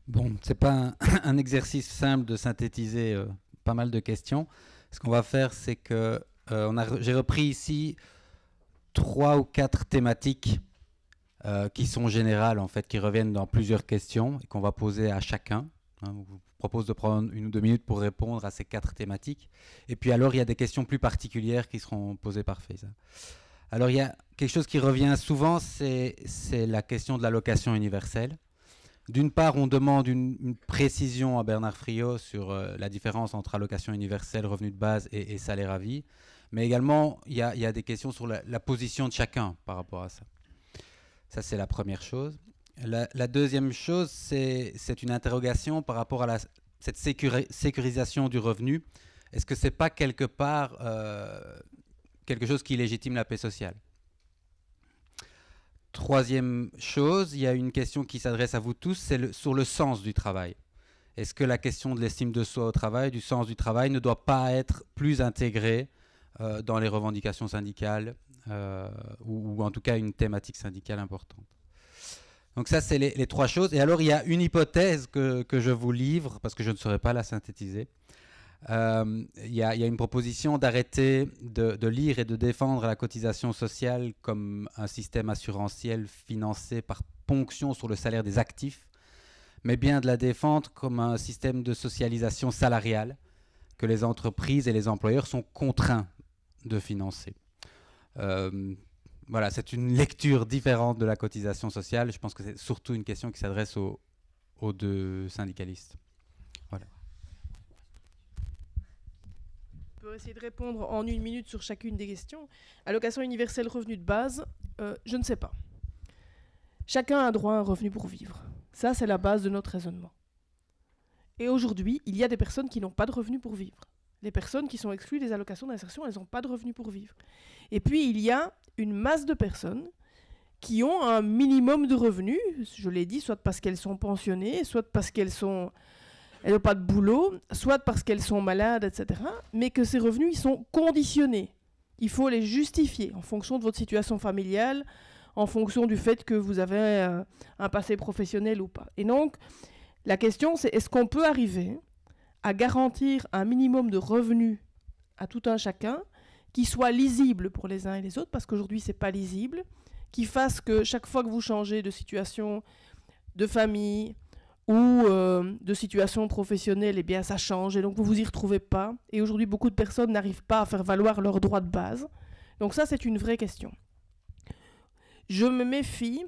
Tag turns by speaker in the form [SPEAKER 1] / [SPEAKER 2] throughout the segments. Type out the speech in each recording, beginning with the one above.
[SPEAKER 1] Bon, c'est pas un exercice simple de synthétiser pas mal de questions. Ce qu'on va faire, c'est que j'ai repris ici 3 ou 4 thématiques qui sont générales, en fait, qui reviennent dans plusieurs questions et qu'on va poser à chacun. Je vous propose de prendre 1 ou 2 minutes pour répondre à ces 4 thématiques. Et puis alors, il y a des questions plus particulières qui seront posées par Faiza. Alors, il y a quelque chose qui revient souvent, c'est la question de l'allocation universelle. D'une part, on demande une précision à Bernard Friot sur la différence entre allocation universelle, revenu de base et salaire à vie. Mais également, il y a des questions sur la position de chacun par rapport à ça. Ça, c'est la première chose. La deuxième chose, c'est une interrogation par rapport à cette sécurisation du revenu. Est-ce que ce n'est pas quelque part quelque chose qui légitime la paix sociale ? Troisième chose, il y a une question qui s'adresse à vous tous, c'est sur le sens du travail. Est-ce que la question de l'estime de soi au travail, du sens du travail, ne doit pas être plus intégrée dans les revendications syndicales ou en tout cas une thématique syndicale importante. Donc ça, c'est les 3 choses. Et alors, il y a une hypothèse que je vous livre, parce que je ne saurais pas la synthétiser. Il y a une proposition d'arrêter de lire et de défendre la cotisation sociale comme un système assurantiel financé par ponction sur le salaire des actifs, mais bien de la défendre comme un système de socialisation salariale que les entreprises et les employeurs sont contraints de financer. Voilà, c'est une lecture différente de la cotisation sociale. Je pense que c'est surtout une question qui s'adresse aux 2 syndicalistes. Voilà.
[SPEAKER 2] On peut essayer de répondre en 1 minute sur chacune des questions. Allocation universelle, revenu de base, je ne sais pas. Chacun a droit à un revenu pour vivre. Ça, c'est la base de notre raisonnement. Et aujourd'hui, il y a des personnes qui n'ont pas de revenu pour vivre. Les personnes qui sont exclues des allocations d'insertion, elles n'ont pas de revenu pour vivre. Et puis, il y a une masse de personnes qui ont un minimum de revenus, je l'ai dit, soit parce qu'elles sont pensionnées, soit parce qu'elles n'ont pas de boulot, soit parce qu'elles sont malades, etc. Mais que ces revenus, ils sont conditionnés. Il faut les justifier en fonction de votre situation familiale, en fonction du fait que vous avez un passé professionnel ou pas. Et donc, la question, c'est est-ce qu'on peut arriver à garantir un minimum de revenus à tout un chacun qui soit lisible pour les uns et les autres, parce qu'aujourd'hui, ce n'est pas lisible, qui fasse que chaque fois que vous changez de situation de famille ou de situation professionnelle, eh bien, ça change, et donc vous ne vous y retrouvez pas. Et aujourd'hui, beaucoup de personnes n'arrivent pas à faire valoir leurs droits de base. Donc ça, c'est une vraie question. Je me méfie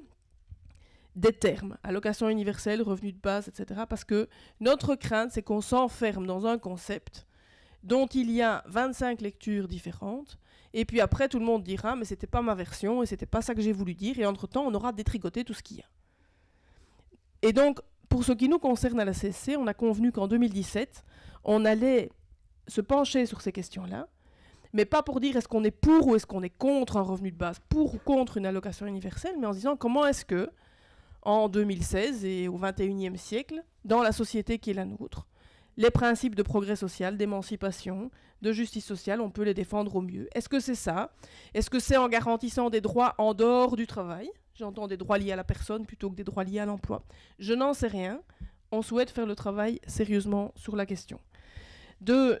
[SPEAKER 2] des termes, allocation universelle, revenu de base, etc. Parce que notre crainte, c'est qu'on s'enferme dans un concept dont il y a 25 lectures différentes, et puis après, tout le monde dira « mais c'était pas ma version, et c'était pas ça que j'ai voulu dire », et entre-temps, on aura détricoté tout ce qu'il y a. Et donc, pour ce qui nous concerne à la CSC, on a convenu qu'en 2017, on allait se pencher sur ces questions-là, mais pas pour dire est-ce qu'on est pour ou est-ce qu'on est contre un revenu de base, pour ou contre une allocation universelle, mais en se disant comment est-ce que, en 2016 et au XXIe siècle, dans la société qui est la nôtre, les principes de progrès social, d'émancipation, de justice sociale, on peut les défendre au mieux. Est-ce que c'est ça ? Est-ce que c'est en garantissant des droits en dehors du travail ? J'entends des droits liés à la personne plutôt que des droits liés à l'emploi. Je n'en sais rien. On souhaite faire le travail sérieusement sur la question.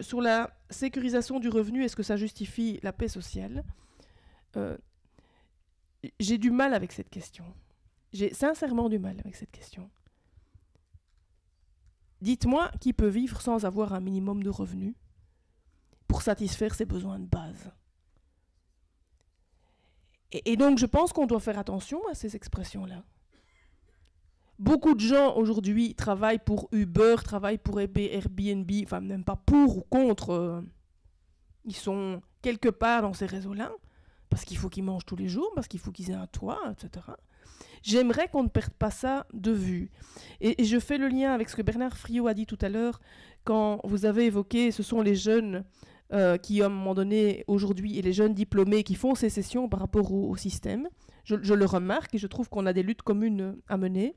[SPEAKER 2] Sur la sécurisation du revenu, est-ce que ça justifie la paix sociale ? J'ai du mal avec cette question. J'ai sincèrement du mal avec cette question. Dites-moi qui peut vivre sans avoir un minimum de revenus pour satisfaire ses besoins de base. Et donc, je pense qu'on doit faire attention à ces expressions-là. Beaucoup de gens, aujourd'hui, travaillent pour Uber, travaillent pour Airbnb, enfin, même pas pour ou contre. Ils sont quelque part dans ces réseaux-là, parce qu'il faut qu'ils mangent tous les jours, parce qu'il faut qu'ils aient un toit, etc. J'aimerais qu'on ne perde pas ça de vue. Et je fais le lien avec ce que Bernard Friot a dit tout à l'heure, quand vous avez évoqué, ce sont les jeunes qui, à un moment donné, aujourd'hui, et les jeunes diplômés qui font sécession par rapport au système. Je le remarque et je trouve qu'on a des luttes communes à mener.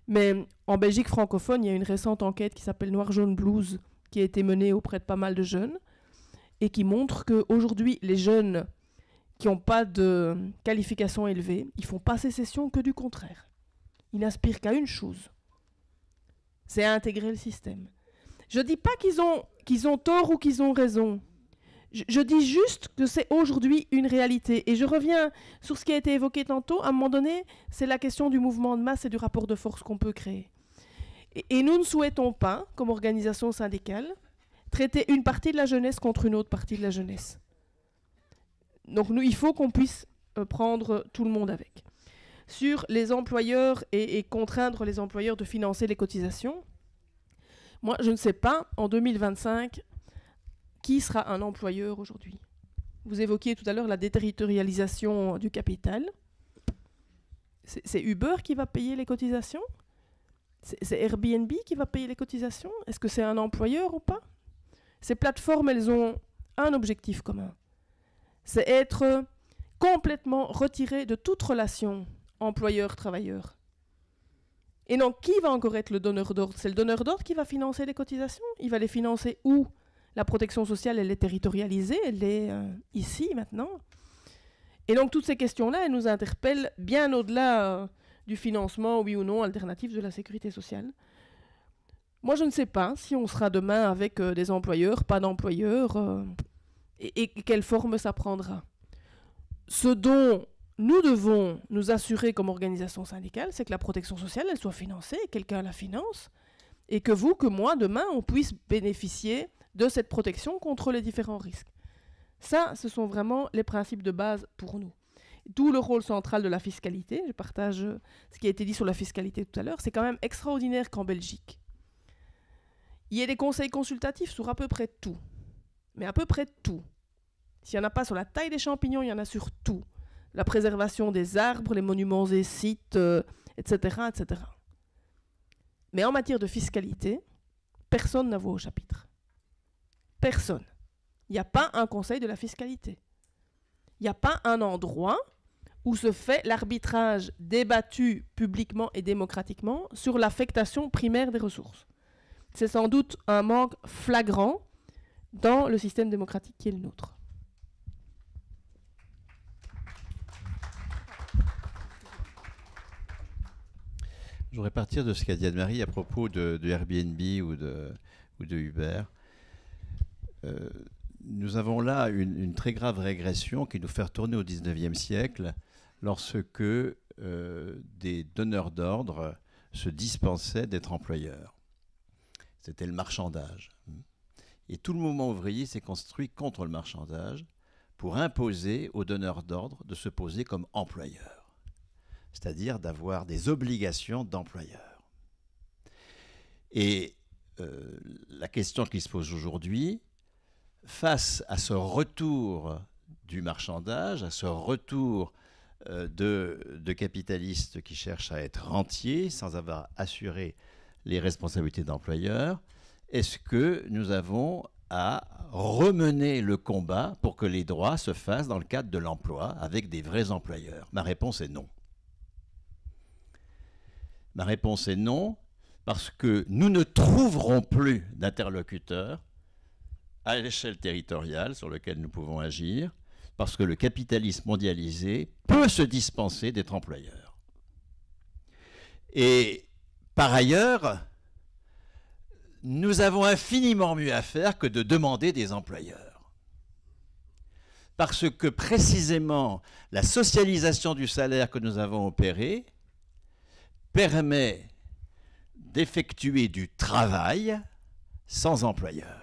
[SPEAKER 2] Mais en Belgique francophone, il y a une récente enquête qui s'appelle Noir, Jaune, Blues, qui a été menée auprès de pas mal de jeunes, et qui montre qu'aujourd'hui, les jeunes qui n'ont pas de qualification élevée, ils font pas sécession que du contraire. Ils n'aspirent qu'à une chose, c'est intégrer le système. Je ne dis pas qu'ils ont tort ou qu'ils ont raison. Je dis juste que c'est aujourd'hui une réalité. Et je reviens sur ce qui a été évoqué tantôt. À un moment donné, c'est la question du mouvement de masse et du rapport de force qu'on peut créer. Et nous ne souhaitons pas, comme organisation syndicale, traiter une partie de la jeunesse contre une autre partie de la jeunesse. Donc il faut qu'on puisse prendre tout le monde avec. Sur les employeurs et contraindre les employeurs de financer les cotisations, moi je ne sais pas, en 2025, qui sera un employeur aujourd'hui. Vous évoquiez tout à l'heure la déterritorialisation du capital. C'est Uber qui va payer les cotisations ? C'est Airbnb qui va payer les cotisations ? Est-ce que c'est un employeur ou pas ? Ces plateformes, elles ont un objectif commun. C'est être complètement retiré de toute relation employeur-travailleur. Et donc, qui va encore être le donneur d'ordre ? C'est le donneur d'ordre qui va financer les cotisations ? Il va les financer où ? La protection sociale, elle est territorialisée, elle est ici, maintenant. Et donc, toutes ces questions-là, elles nous interpellent bien au-delà du financement, oui ou non, alternatif de la sécurité sociale. Moi, je ne sais pas si on sera demain avec des employeurs, pas d'employeurs, et quelle forme ça prendra. Ce dont nous devons nous assurer comme organisation syndicale, c'est que la protection sociale, elle soit financée, quelqu'un la finance, et que vous, que moi, demain, on puisse bénéficier de cette protection contre les différents risques. Ça, ce sont vraiment les principes de base pour nous. D'où le rôle central de la fiscalité. Je partage ce qui a été dit sur la fiscalité tout à l'heure. C'est quand même extraordinaire qu'en Belgique, il y ait des conseils consultatifs sur à peu près tout. Mais à peu près tout. S'il n'y en a pas sur la taille des champignons, il y en a sur tout. La préservation des arbres, les monuments et sites, etc., etc. Mais en matière de fiscalité, personne n'a voix au chapitre. Personne. Il n'y a pas un conseil de la fiscalité. Il n'y a pas un endroit où se fait l'arbitrage débattu publiquement et démocratiquement sur l'affectation primaire des ressources. C'est sans doute un manque flagrant dans le système démocratique qui est le nôtre.
[SPEAKER 3] Je voudrais partir de ce qu'a dit Anne-Marie à propos de Airbnb ou de Uber. Nous avons là une très grave régression qui nous fait retourner au XIXe siècle lorsque des donneurs d'ordre se dispensaient d'être employeurs. C'était le marchandage. Et tout le mouvement ouvrier s'est construit contre le marchandage pour imposer aux donneurs d'ordre de se poser comme employeurs, c'est-à-dire d'avoir des obligations d'employeur. Et la question qui se pose aujourd'hui, face à ce retour du marchandage, à ce retour de capitalistes qui cherchent à être rentiers sans avoir assuré les responsabilités d'employeurs, est-ce que nous avons à remener le combat pour que les droits se fassent dans le cadre de l'emploi avec des vrais employeurs ? Ma réponse est non. Ma réponse est non, parce que nous ne trouverons plus d'interlocuteurs à l'échelle territoriale sur lequel nous pouvons agir, parce que le capitalisme mondialisé peut se dispenser d'être employeur. Et par ailleurs, nous avons infiniment mieux à faire que de demander des employeurs. Parce que précisément, la socialisation du salaire que nous avons opérée permet d'effectuer du travail sans employeur.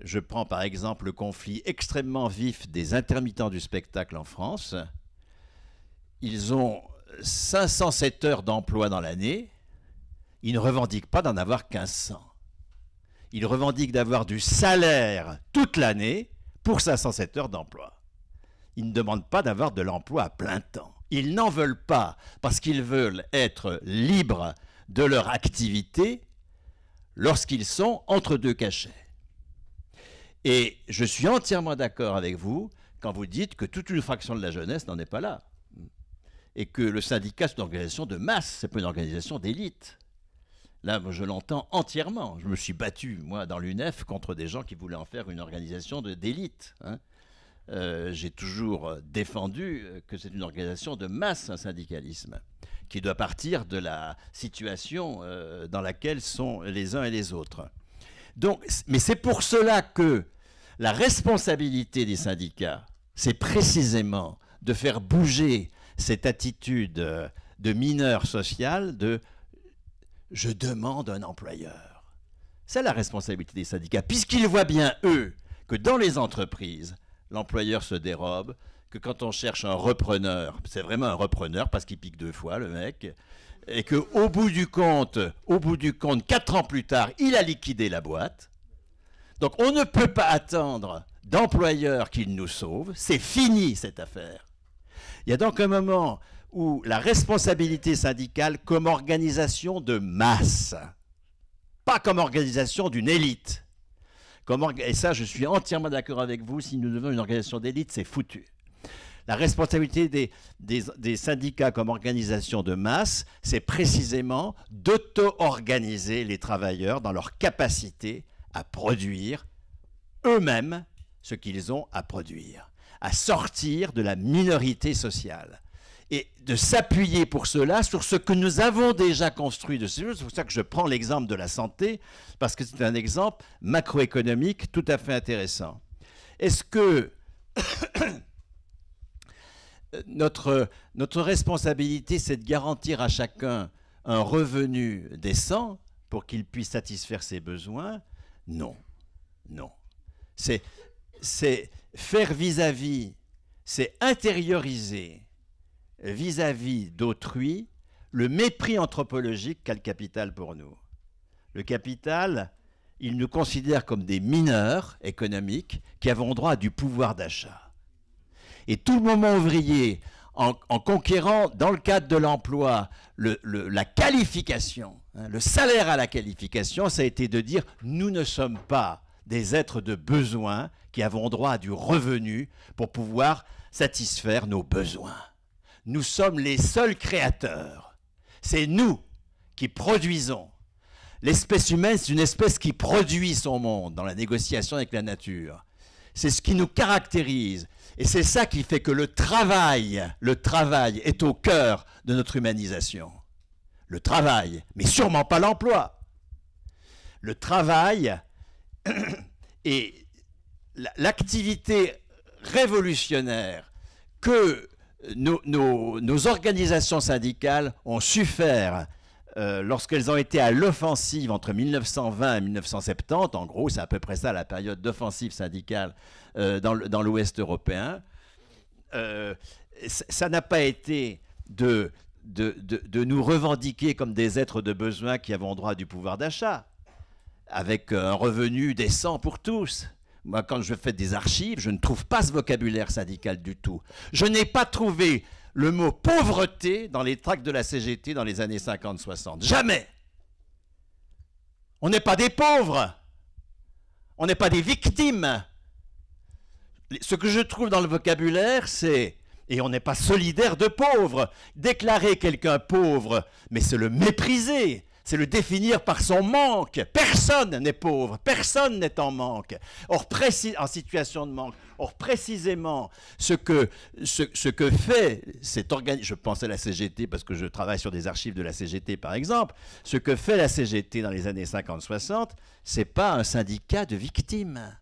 [SPEAKER 3] Je prends par exemple le conflit extrêmement vif des intermittents du spectacle en France. Ils ont 507 heures d'emploi dans l'année. Ils ne revendiquent pas d'en avoir 1500. Ils revendiquent d'avoir du salaire toute l'année pour 507 heures d'emploi. Ils ne demandent pas d'avoir de l'emploi à plein temps. Ils n'en veulent pas parce qu'ils veulent être libres de leur activité lorsqu'ils sont entre deux cachets. Et je suis entièrement d'accord avec vous quand vous dites que toute une fraction de la jeunesse n'en est pas là. Et que le syndicat, c'est une organisation de masse, c'est pas une organisation d'élite. Là, je l'entends entièrement. Je me suis battu, moi, dans l'UNEF, contre des gens qui voulaient en faire une organisation d'élite. J'ai toujours défendu que c'est une organisation de masse, un syndicalisme. qui doit partir de la situation dans laquelle sont les uns et les autres. Donc, mais c'est pour cela que la responsabilité des syndicats, c'est précisément de faire bouger cette attitude de mineur social de « je demande un employeur ». C'est la responsabilité des syndicats, puisqu'ils voient bien, eux, que dans les entreprises, l'employeur se dérobe, que quand on cherche un repreneur, c'est vraiment un repreneur parce qu'il pique 2 fois, le mec, et qu'au bout du compte, 4 ans plus tard, il a liquidé la boîte. Donc on ne peut pas attendre d'employeur qu'il nous sauve, c'est fini cette affaire. Il y a donc un moment où la responsabilité syndicale comme organisation de masse, pas comme organisation d'une élite, et ça je suis entièrement d'accord avec vous, si nous devenons une organisation d'élite, c'est foutu. La responsabilité des syndicats comme organisation de masse, c'est précisément d'auto-organiser les travailleurs dans leur capacité à produire eux-mêmes ce qu'ils ont à produire, à sortir de la minorité sociale et de s'appuyer pour cela sur ce que nous avons déjà construit. C'est pour ça que je prends l'exemple de la santé, parce que c'est un exemple macroéconomique tout à fait intéressant. Est-ce que notre responsabilité, c'est de garantir à chacun un revenu décent pour qu'il puisse satisfaire ses besoins? Non, non. C'est faire vis-à-vis, c'est intérioriser vis-à-vis d'autrui le mépris anthropologique qu'a le capital pour nous. Le capital, il nous considère comme des mineurs économiques qui avons droit à du pouvoir d'achat. Et tout le mouvement ouvrier, en conquérant, dans le cadre de l'emploi, la qualification, hein, le salaire à la qualification, ça a été de dire « nous ne sommes pas des êtres de besoin qui avons droit à du revenu pour pouvoir satisfaire nos besoins. Nous sommes les seuls créateurs. C'est nous qui produisons. L'espèce humaine, c'est une espèce qui produit son monde dans la négociation avec la nature. C'est ce qui nous caractérise. Et c'est ça qui fait que le travail est au cœur de notre humanisation. Le travail, mais sûrement pas l'emploi. Le travail et l'activité révolutionnaire que nos organisations syndicales ont su faire lorsqu'elles ont été à l'offensive entre 1920 et 1970, en gros, c'est à peu près ça la période d'offensive syndicale dans l'Ouest européen, ça n'a pas été de nous revendiquer comme des êtres de besoin qui avons droit du pouvoir d'achat, avec un revenu décent pour tous. Moi, quand je fais des archives, je ne trouve pas ce vocabulaire syndical du tout. Je n'ai pas trouvé le mot pauvreté dans les tracts de la CGT dans les années 50-60. Jamais. On n'est pas des pauvres. On n'est pas des victimes. Ce que je trouve dans le vocabulaire, c'est « et on n'est pas solidaire de pauvres ». Déclarer quelqu'un pauvre, mais c'est le mépriser. C'est le définir par son manque. Personne n'est pauvre, personne n'est en manque. Or, en situation de manque. Or, précisément, ce que fait cette organisation, je pense à la CGT parce que je travaille sur des archives de la CGT par exemple, ce que fait la CGT dans les années 50-60, c'est pas un syndicat de victimes.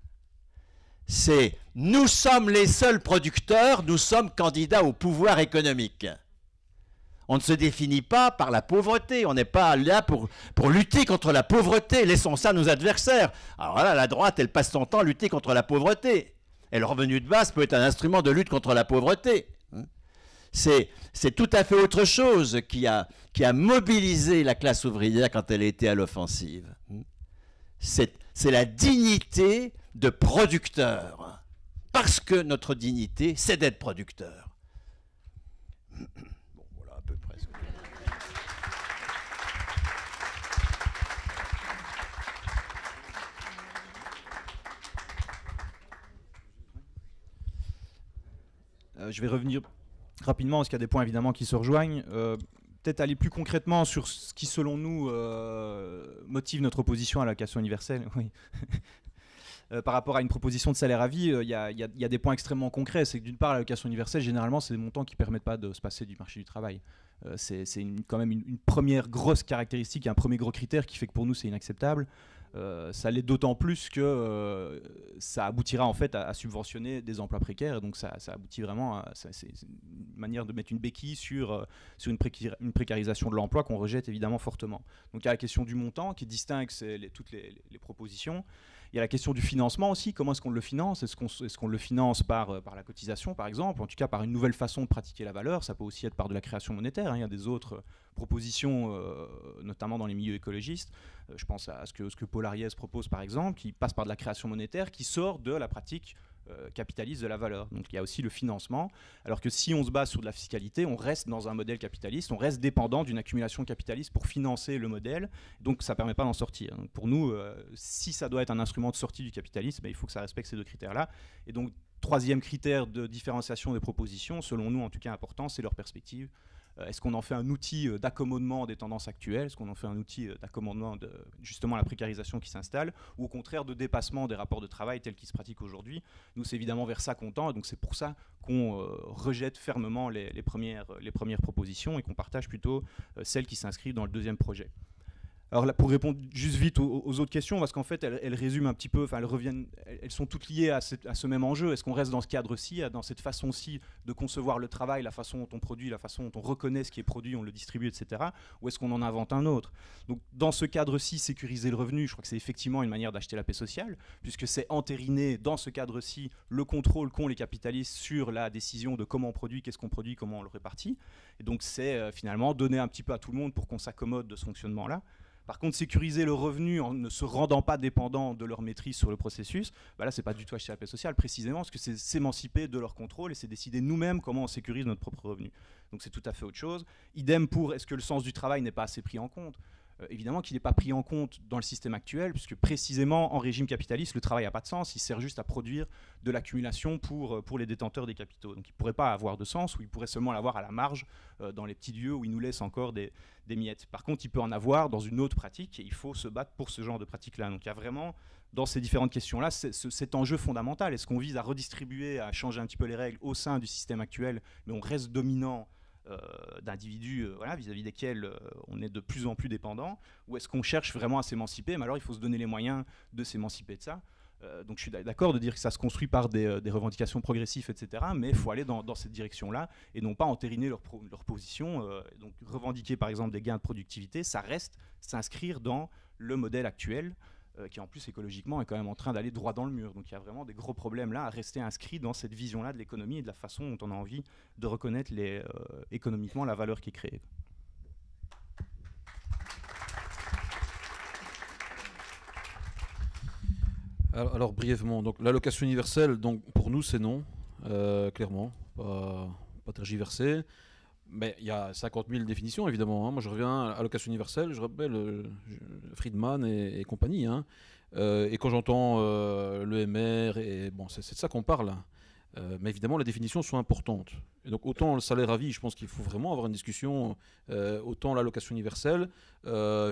[SPEAKER 3] C'est nous sommes les seuls producteurs, nous sommes candidats au pouvoir économique. On ne se définit pas par la pauvreté. On n'est pas là pour lutter contre la pauvreté. Laissons ça à nos adversaires. Alors là, la droite, elle passe son temps à lutter contre la pauvreté. Et le revenu de base peut être un instrument de lutte contre la pauvreté. C'est tout à fait autre chose qui a mobilisé la classe ouvrière quand elle était à l'offensive. C'est la dignité de producteur. Parce que notre dignité, c'est d'être producteur.
[SPEAKER 4] Je vais revenir rapidement parce qu'il y a des points évidemment qui se rejoignent. Peut-être aller plus concrètement sur ce qui, selon nous, motive notre opposition à l'allocation universelle. Oui. Par rapport à une proposition de salaire à vie, il y a des points extrêmement concrets. C'est que d'une part, l'allocation universelle, généralement, c'est des montants qui ne permettent pas de se passer du marché du travail. C'est quand même une première grosse caractéristique, un premier gros critère qui fait que pour nous c'est inacceptable. Ça l'est d'autant plus que ça aboutira en fait à subventionner des emplois précaires, et donc ça aboutit vraiment c'est une manière de mettre une béquille sur une précarisation de l'emploi qu'on rejette évidemment fortement. Donc il y a la question du montant qui distingue toutes les propositions. Il y a la question du financement aussi. Comment est-ce qu'on le finance ? Est-ce qu'on le finance par la cotisation, par exemple, en tout cas par une nouvelle façon de pratiquer la valeur ? Ça peut aussi être par de la création monétaire. Il y a des autres propositions, notamment dans les milieux écologistes. Je pense à ce que Paul Ariès propose, par exemple, qui passe par de la création monétaire, qui sort de la pratique capitaliste de la valeur. Donc il y a aussi le financement, alors que si on se base sur de la fiscalité, on reste dans un modèle capitaliste, on reste dépendant d'une accumulation capitaliste pour financer le modèle, donc ça ne permet pas d'en sortir. Donc pour nous, si ça doit être un instrument de sortie du capitalisme, il faut que ça respecte ces deux critères-là. Et donc, troisième critère de différenciation des propositions, selon nous en tout cas important, c'est leur perspective. Est-ce qu'on en fait un outil d'accommodement des tendances actuelles ? Est-ce qu'on en fait un outil d'accommodement de justement la précarisation qui s'installe ? Ou au contraire de dépassement des rapports de travail tels qu'ils se pratiquent aujourd'hui ? Nous, c'est évidemment vers ça qu'on tend, et donc c'est pour ça qu'on rejette fermement les premières propositions et qu'on partage plutôt celles qui s'inscrivent dans le deuxième projet. Alors là, pour répondre juste vite aux autres questions, parce qu'en fait, elles résument un petit peu, enfin, elles sont toutes liées à ce même enjeu. Est-ce qu'on reste dans ce cadre-ci, dans cette façon-ci de concevoir le travail, la façon dont on produit, la façon dont on reconnaît ce qui est produit, on le distribue, etc. Ou est-ce qu'on en invente un autre ? Donc, dans ce cadre-ci, sécuriser le revenu, je crois que c'est effectivement une manière d'acheter la paix sociale, puisque c'est entériner dans ce cadre-ci le contrôle qu'ont les capitalistes sur la décision de comment on produit, qu'est-ce qu'on produit, comment on le répartit. Et donc, c'est finalement donner un petit peu à tout le monde pour qu'on s'accommode de ce fonctionnement-là. Par contre, sécuriser le revenu en ne se rendant pas dépendant de leur maîtrise sur le processus, là, c'est pas du tout acheter la paix sociale, précisément parce que c'est s'émanciper de leur contrôle et c'est décider nous-mêmes comment on sécurise notre propre revenu. Donc c'est tout à fait autre chose. Idem pour, est-ce que le sens du travail n'est pas assez pris en compte ? Évidemment qu'il n'est pas pris en compte dans le système actuel, puisque précisément en régime capitaliste, le travail n'a pas de sens, il sert juste à produire de l'accumulation pour les détenteurs des capitaux. Donc il ne pourrait pas avoir de sens, ou il pourrait seulement l'avoir à la marge, dans les petits lieux où il nous laisse encore des miettes. Par contre, il peut en avoir dans une autre pratique, et il faut se battre pour ce genre de pratique-là. Donc il y a vraiment, dans ces différentes questions-là, cet enjeu fondamental. Est-ce qu'on vise à redistribuer, à changer un petit peu les règles au sein du système actuel, mais on reste dominant d'individus vis-à-vis desquels on est de plus en plus dépendant, ou est-ce qu'on cherche vraiment à s'émanciper ? Mais alors il faut se donner les moyens de s'émanciper de ça. Donc je suis d'accord de dire que ça se construit par des revendications progressives, etc. Mais il faut aller dans cette direction-là et non pas entériner leur position. Donc revendiquer par exemple des gains de productivité, ça reste s'inscrire dans le modèle actuel qui en plus écologiquement est quand même en train d'aller droit dans le mur. Donc il y a vraiment des gros problèmes là à rester inscrit dans cette vision-là de l'économie et de la façon dont on a envie de reconnaître économiquement la valeur qui est créée.
[SPEAKER 5] Alors brièvement, donc l'allocation universelle, donc pour nous c'est non, clairement, pas tergiversé. Mais il y a 50 000 définitions évidemment. Moi je reviens à l'allocation universelle, je rappelle Friedman et compagnie. Et quand j'entends l'EMR, et bon, c'est de ça qu'on parle. Mais évidemment les définitions sont importantes. Et donc autant le salaire à vie, je pense qu'il faut vraiment avoir une discussion, autant l'allocation universelle,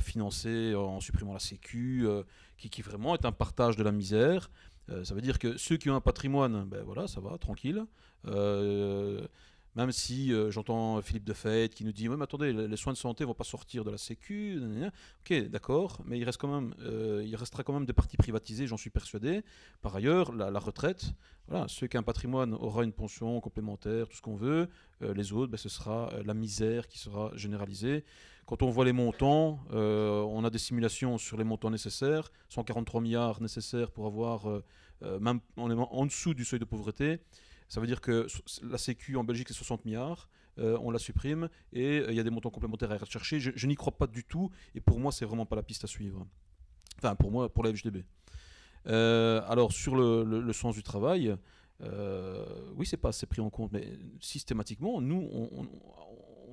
[SPEAKER 5] financée en supprimant la Sécu, qui vraiment est un partage de la misère. Ça veut dire que ceux qui ont un patrimoine, ça va, tranquille. Même si j'entends Philippe Defeit qui nous dit mais attendez, les soins de santé ne vont pas sortir de la Sécu. Ok, d'accord, mais il restera quand même des parties privatisées, j'en suis persuadé. Par ailleurs, la retraite, voilà, ceux qui ont un patrimoine aura une pension complémentaire, tout ce qu'on veut. Les autres, ce sera la misère qui sera généralisée. Quand on voit les montants, on a des simulations sur les montants nécessaires, 143 milliards nécessaires pour avoir, même en dessous du seuil de pauvreté. Ça veut dire que la Sécu en Belgique c'est 60 milliards, on la supprime et il y a des montants complémentaires à rechercher. Je n'y crois pas du tout et pour moi c'est vraiment pas la piste à suivre. Enfin pour moi, pour la FGDB. Alors sur le sens du travail, oui c'est pas assez pris en compte, mais systématiquement nous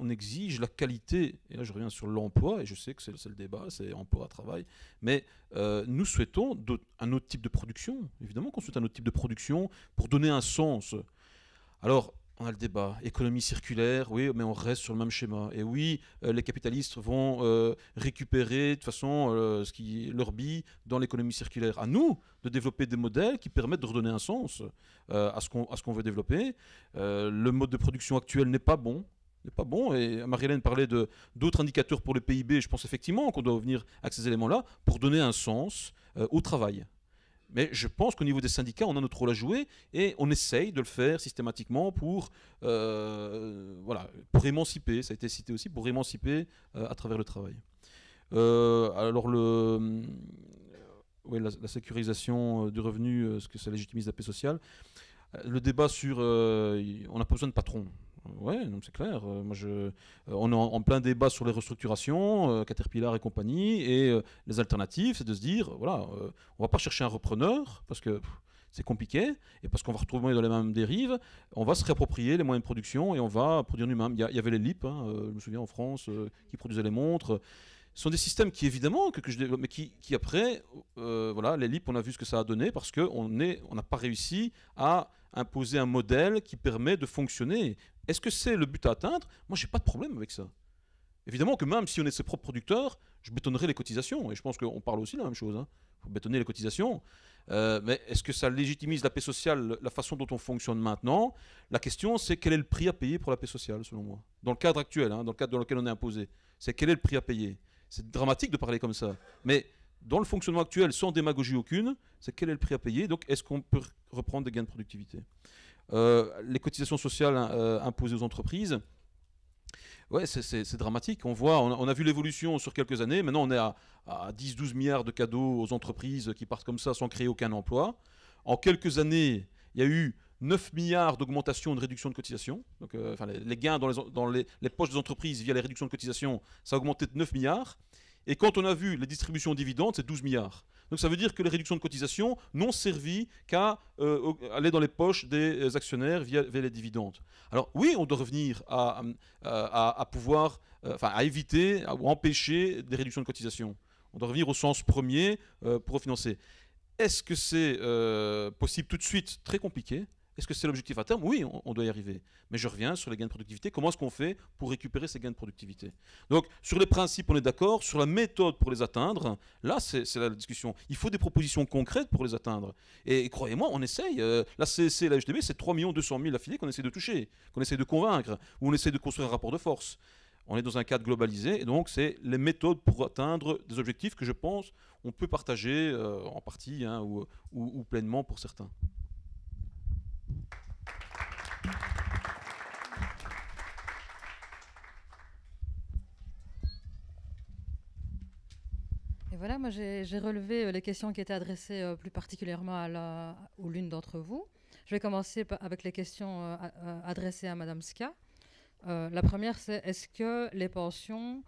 [SPEAKER 5] on exige la qualité, et là je reviens sur l'emploi, et je sais que c'est le débat, c'est emploi, travail, mais nous souhaitons un autre type de production, évidemment qu'on souhaite un autre type de production pour donner un sens. Alors, on a le débat, économie circulaire, oui, mais on reste sur le même schéma. Et oui, les capitalistes vont récupérer de toute façon leur bille dans l'économie circulaire. À nous de développer des modèles qui permettent de redonner un sens à ce qu'on veut développer. Le mode de production actuel n'est pas bon. n'est pas bon. Et Marie-Hélène parlait d'autres indicateurs pour le PIB. Je pense effectivement qu'on doit revenir à ces éléments-là pour donner un sens au travail. Mais je pense qu'au niveau des syndicats, on a notre rôle à jouer et on essaye de le faire systématiquement pour émanciper, ça a été cité aussi, pour émanciper à travers le travail. Alors la sécurisation du revenu, est-ce que ça légitimise la paix sociale? Le débat sur on n'a pas besoin de patron. Ouais, c'est clair. On est en plein débat sur les restructurations, Caterpillar et compagnie, et les alternatives, c'est de se dire, voilà, on va pas chercher un repreneur parce que c'est compliqué et parce qu'on va retrouver dans les mêmes dérives. On va se réapproprier les moyens de production et on va produire nous-mêmes. Il y avait les LIP, je me souviens en France, qui produisaient les montres. Ce sont des systèmes qui évidemment que je développe, mais qui après, les LIP, on a vu ce que ça a donné parce qu'on n'a pas réussi à imposer un modèle qui permet de fonctionner. Est-ce que c'est le but à atteindre? Moi, j'ai pas de problème avec ça. Évidemment que même si on est ses propres producteurs, je bétonnerai les cotisations. Et je pense qu'on parle aussi de la même chose. Il faut bétonner les cotisations. Mais est-ce que ça légitimise la paix sociale, la façon dont on fonctionne maintenant? La question, c'est quel est le prix à payer pour la paix sociale, selon moi? Dans le cadre actuel, dans le cadre dans lequel on est imposé. C'est quel est le prix à payer? C'est dramatique de parler comme ça. Mais dans le fonctionnement actuel, sans démagogie aucune, c'est quel est le prix à payer? Donc, est-ce qu'on peut reprendre des gains de productivité? Les cotisations sociales imposées aux entreprises, ouais, c'est dramatique. On a vu l'évolution sur quelques années. Maintenant, on est à 10-12 milliards de cadeaux aux entreprises qui partent comme ça sans créer aucun emploi. En quelques années, il y a eu 9 milliards d'augmentation et de réduction de cotisations. Donc, les gains dans les poches des entreprises via les réductions de cotisations, ça a augmenté de 9 milliards. Et quand on a vu les distributions de dividendes, c'est 12 milliards. Donc ça veut dire que les réductions de cotisations n'ont servi qu'à aller dans les poches des actionnaires via les dividendes. Alors oui, on doit revenir à pouvoir, à éviter ou empêcher des réductions de cotisations. On doit revenir au sens premier pour refinancer. Est-ce que c'est possible tout de suite? Très compliqué. Est-ce que c'est l'objectif à terme? Oui, on doit y arriver. Mais je reviens sur les gains de productivité. Comment est-ce qu'on fait pour récupérer ces gains de productivité? Donc, sur les principes, on est d'accord. Sur la méthode pour les atteindre, là, c'est la discussion. Il faut des propositions concrètes pour les atteindre. Et croyez-moi, on essaye. La CSC et la FGTB, c'est 3 200 000 affiliés qu'on essaie de toucher, qu'on essaie de convaincre, ou on essaie de construire un rapport de force. On est dans un cadre globalisé, et donc c'est les méthodes pour atteindre des objectifs que je pense on peut partager en partie ou pleinement pour certains.
[SPEAKER 6] Et voilà, moi j'ai relevé les questions qui étaient adressées plus particulièrement à l'une d'entre vous. Je vais commencer avec les questions adressées à Madame Ska. La première, c'est est-ce que les pensions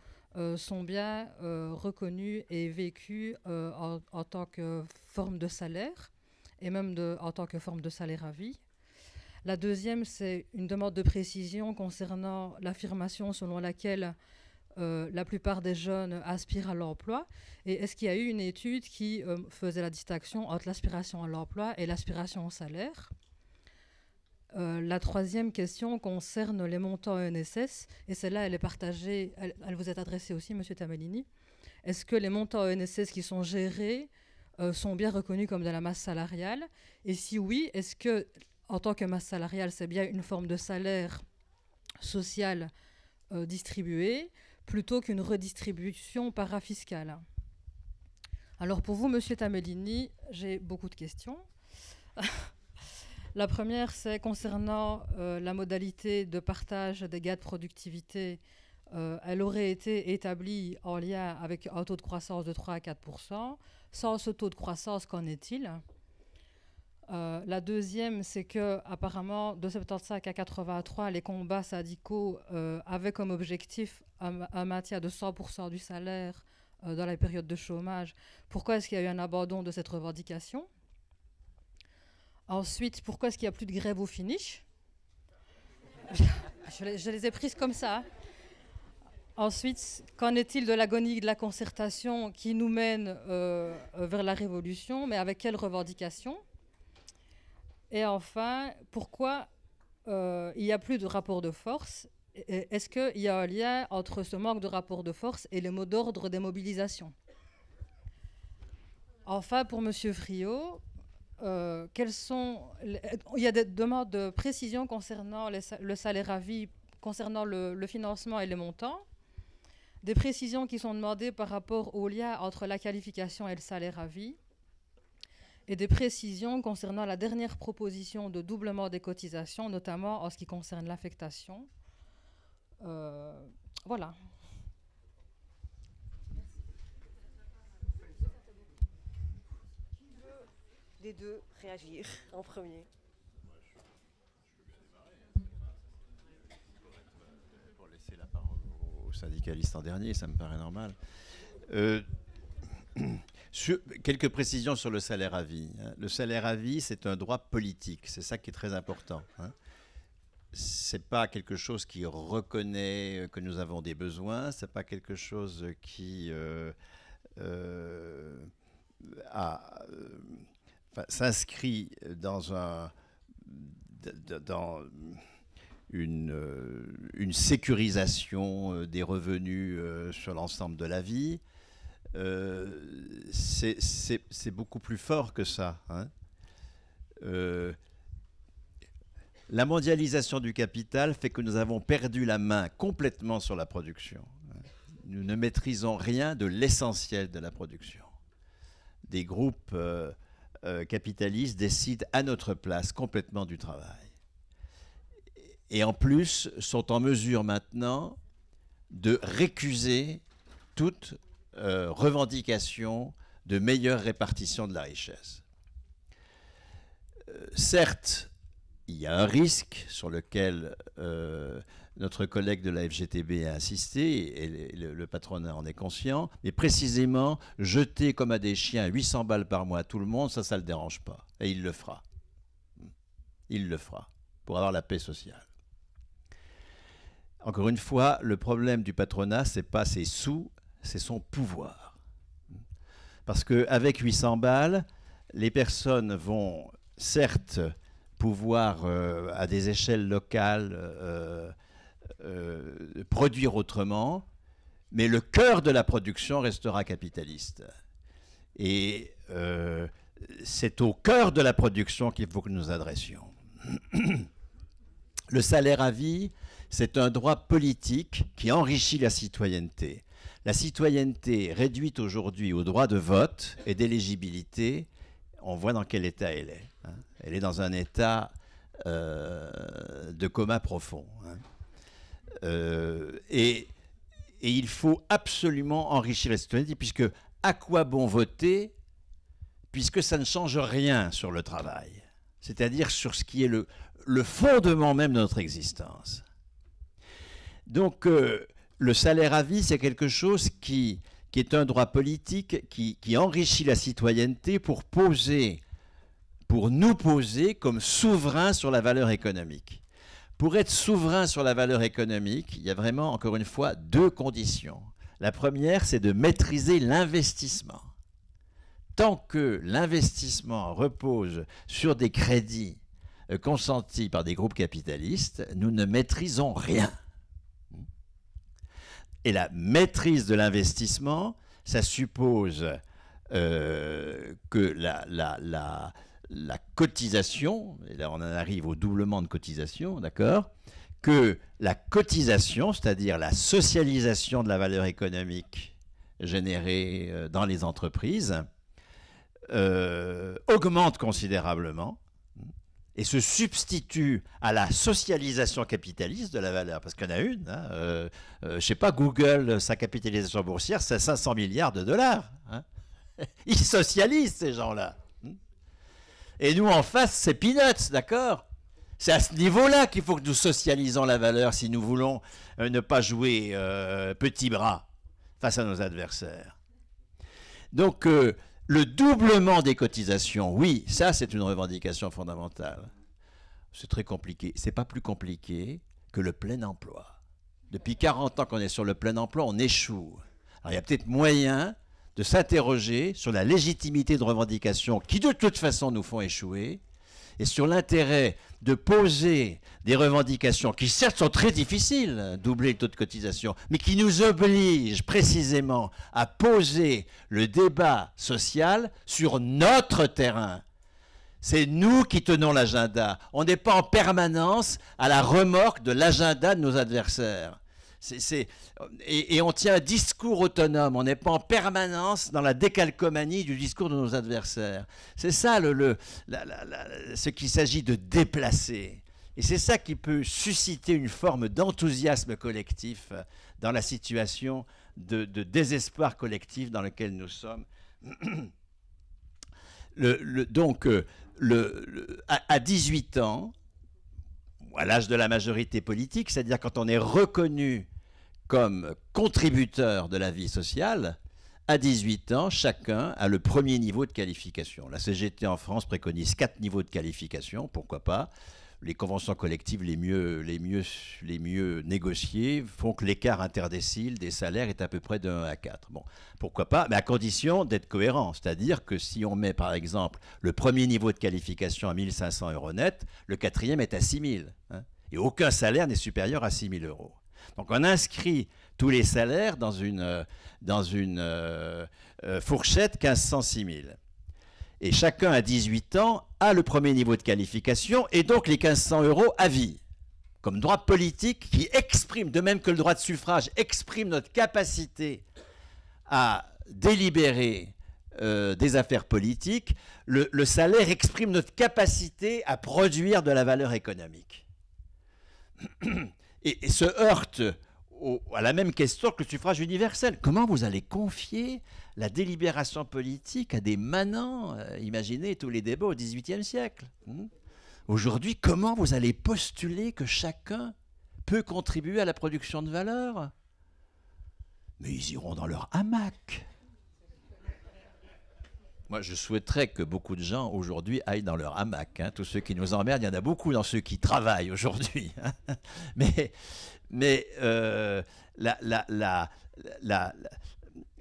[SPEAKER 6] sont bien reconnues et vécues en tant que forme de salaire et même en tant que forme de salaire à vie? La deuxième, c'est une demande de précision concernant l'affirmation selon laquelle la plupart des jeunes aspirent à l'emploi. Et est-ce qu'il y a eu une étude qui faisait la distinction entre l'aspiration à l'emploi et l'aspiration au salaire? La troisième question concerne les montants ENSS, et celle-là, elle est partagée, elle vous est adressée aussi, Monsieur Tamelini. Est-ce que les montants ENSS qui sont gérés sont bien reconnus comme de la masse salariale? Et si oui, est-ce que, en tant que masse salariale, c'est bien une forme de salaire social distribué, plutôt qu'une redistribution parafiscale? Alors pour vous, Monsieur Tamelini, j'ai beaucoup de questions. La première, c'est concernant la modalité de partage des gains de productivité. Elle aurait été établie en lien avec un taux de croissance de 3 à 4%. Sans ce taux de croissance, qu'en est-il? La deuxième, c'est que apparemment, de 75 à 83, les combats syndicaux avaient comme objectif un maintien de 100% du salaire dans la période de chômage. Pourquoi est-ce qu'il y a eu un abandon de cette revendication? Ensuite, pourquoi est-ce qu'il n'y a plus de grève au finish? Je les ai prises comme ça. Ensuite, qu'en est-il de l'agonie de la concertation qui nous mène vers la révolution, mais avec quelles revendications? Et enfin, pourquoi il n'y a plus de rapport de force? Est-ce qu'il y a un lien entre ce manque de rapport de force et les mots d'ordre des mobilisations? Enfin, pour M. Friot, il y a des demandes de précision concernant le salaire à vie concernant le financement et les montants, des précisions qui sont demandées par rapport au lien entre la qualification et le salaire à vie, et des précisions concernant la dernière proposition de doublement des cotisations, notamment en ce qui concerne l'affectation. Voilà.
[SPEAKER 7] Qui veut des deux réagir en premier?
[SPEAKER 3] Pour laisser la parole aux syndicalistes en dernier, ça me paraît normal. Quelques précisions sur le salaire à vie. Le salaire à vie, c'est un droit politique. C'est ça qui est très important. Ce n'est pas quelque chose qui reconnaît que nous avons des besoins. Ce n'est pas quelque chose qui s'inscrit dans une sécurisation des revenus sur l'ensemble de la vie. C'est beaucoup plus fort que ça. La mondialisation du capital fait que nous avons perdu la main complètement sur la production. Nous ne maîtrisons rien de l'essentiel de la production. Des groupes capitalistes décident à notre place complètement du travail. Et en plus, sont en mesure maintenant de récuser toute revendication de meilleure répartition de la richesse. Certes, il y a un risque sur lequel notre collègue de la FGTB a insisté, et le patronat en est conscient, mais précisément, jeter comme à des chiens 800 balles par mois à tout le monde, ça ne le dérange pas. Et il le fera. Il le fera, pour avoir la paix sociale. Encore une fois, le problème du patronat, ce n'est pas ses sous, c'est son pouvoir. Parce qu'avec 800 balles, les personnes vont certes pouvoir, à des échelles locales, produire autrement, mais le cœur de la production restera capitaliste. Et c'est au cœur de la production qu'il faut que nous nous adressions. Le salaire à vie, c'est un droit politique qui enrichit la citoyenneté. La citoyenneté réduite aujourd'hui au droit de vote et d'éligibilité, on voit dans quel état elle est. Elle est dans un état de coma profond. Et il faut absolument enrichir la citoyenneté, puisque à quoi bon voter, puisque ça ne change rien sur le travail, c'est-à-dire sur ce qui est le fondement même de notre existence. Donc, le salaire à vie, c'est quelque chose qui est un droit politique qui enrichit la citoyenneté pour nous poser comme souverains sur la valeur économique. Pour être souverain sur la valeur économique, il y a vraiment, encore une fois, deux conditions. La première, c'est de maîtriser l'investissement. Tant que l'investissement repose sur des crédits consentis par des groupes capitalistes, nous ne maîtrisons rien. Et la maîtrise de l'investissement, ça suppose que la cotisation, et là on en arrive au doublement de cotisation, d'accord, que la cotisation, c'est-à-dire la socialisation de la valeur économique générée dans les entreprises, augmente considérablement et se substitue à la socialisation capitaliste de la valeur. Parce qu'il y en a une, je ne sais pas, Google, sa capitalisation boursière, c'est 500 milliards de dollars. Ils socialisent, ces gens-là. Et nous, en face, c'est peanuts, d'accord? C'est à ce niveau-là qu'il faut que nous socialisons la valeur si nous voulons ne pas jouer petit bras face à nos adversaires. Donc, le doublement des cotisations, oui, ça c'est une revendication fondamentale. C'est très compliqué. C'est pas plus compliqué que le plein emploi. Depuis 40 ans qu'on est sur le plein emploi, on échoue. Alors il y a peut-être moyen de s'interroger sur la légitimité de revendications qui de toute façon nous font échouer, et sur l'intérêt de poser des revendications qui certes sont très difficiles, doubler le taux de cotisation, mais qui nous obligent précisément à poser le débat social sur notre terrain. C'est nous qui tenons l'agenda. On n'est pas en permanence à la remorque de l'agenda de nos adversaires. Et on tient un discours autonome. On n'est pas en permanence dans la décalcomanie du discours de nos adversaires. C'est ça ce qu'il s'agit de déplacer. Et c'est ça qui peut susciter une forme d'enthousiasme collectif dans la situation de désespoir collectif dans lequel nous sommes. Donc, à 18 ans, à l'âge de la majorité politique, c'est-à-dire quand on est reconnu comme contributeur de la vie sociale, à 18 ans, chacun a le premier niveau de qualification. La CGT en France préconise 4 niveaux de qualification, pourquoi pas. Les conventions collectives les mieux négociées font que l'écart interdécile des salaires est à peu près de 1 à 4. Bon, pourquoi pas, mais à condition d'être cohérent. C'est-à-dire que si on met, par exemple, le premier niveau de qualification à 1 500 € net, le quatrième est à 6 000. Hein, et aucun salaire n'est supérieur à 6 000 €. Donc on inscrit tous les salaires dans une fourchette 1500-6 000. Et chacun à 18 ans a le premier niveau de qualification et donc les 1500 € à vie, comme droit politique qui exprime, de même que le droit de suffrage exprime notre capacité à délibérer des affaires politiques, le salaire exprime notre capacité à produire de la valeur économique. Et se heurte à la même question que le suffrage universel. Comment vous allez confier la délibération politique à des manants? Imaginez tous les débats au XVIIIe siècle. Aujourd'hui, comment vous allez postuler que chacun peut contribuer à la production de valeur? Mais ils iront dans leur hamac. Moi, je souhaiterais que beaucoup de gens aujourd'hui aillent dans leur hamac. Hein. Tous ceux qui nous emmerdent, il y en a beaucoup dans ceux qui travaillent aujourd'hui. Hein. Mais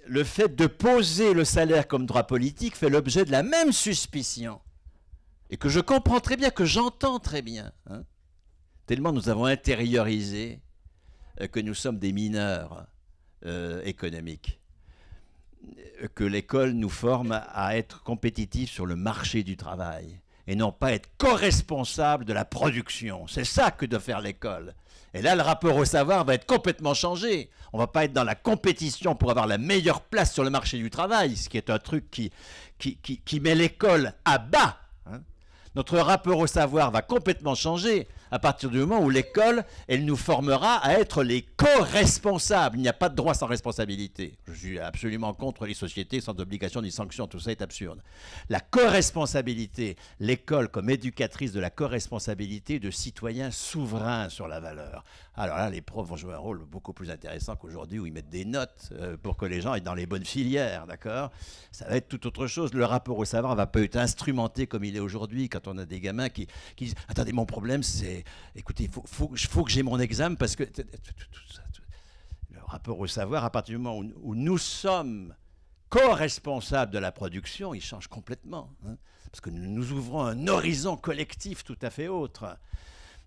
[SPEAKER 3] le fait de poser le salaire comme droit politique fait l'objet de la même suspicion. Et que je comprends très bien, que j'entends très bien. Hein. Tellement nous avons intériorisé que nous sommes des mineurs économiques. Que l'école nous forme à être compétitifs sur le marché du travail et non pas être co-responsables de la production. C'est ça que doit faire l'école. Et là, le rapport au savoir va être complètement changé. On ne va pas être dans la compétition pour avoir la meilleure place sur le marché du travail, ce qui est un truc qui met l'école à bas. Hein. Notre rapport au savoir va complètement changer à partir du moment où l'école, elle nous formera à être les co-responsables. Il n'y a pas de droit sans responsabilité. Je suis absolument contre les sociétés sans obligation ni sanction. Tout ça est absurde. La co-responsabilité, l'école comme éducatrice de la co-responsabilité de citoyens souverains sur la valeur. Alors là, les profs vont jouer un rôle beaucoup plus intéressant qu'aujourd'hui où ils mettent des notes pour que les gens aient dans les bonnes filières, d'accord? Ça va être tout autre chose. Le rapport au savoir ne va pas être instrumenté comme il est aujourd'hui quand on a des gamins qui disent « Attendez, mon problème, c'est... Écoutez, il faut que j'ai mon examen parce que... » Le rapport au savoir, à partir du moment où nous sommes co-responsables de la production, il change complètement. Hein, parce que nous ouvrons un horizon collectif tout à fait autre.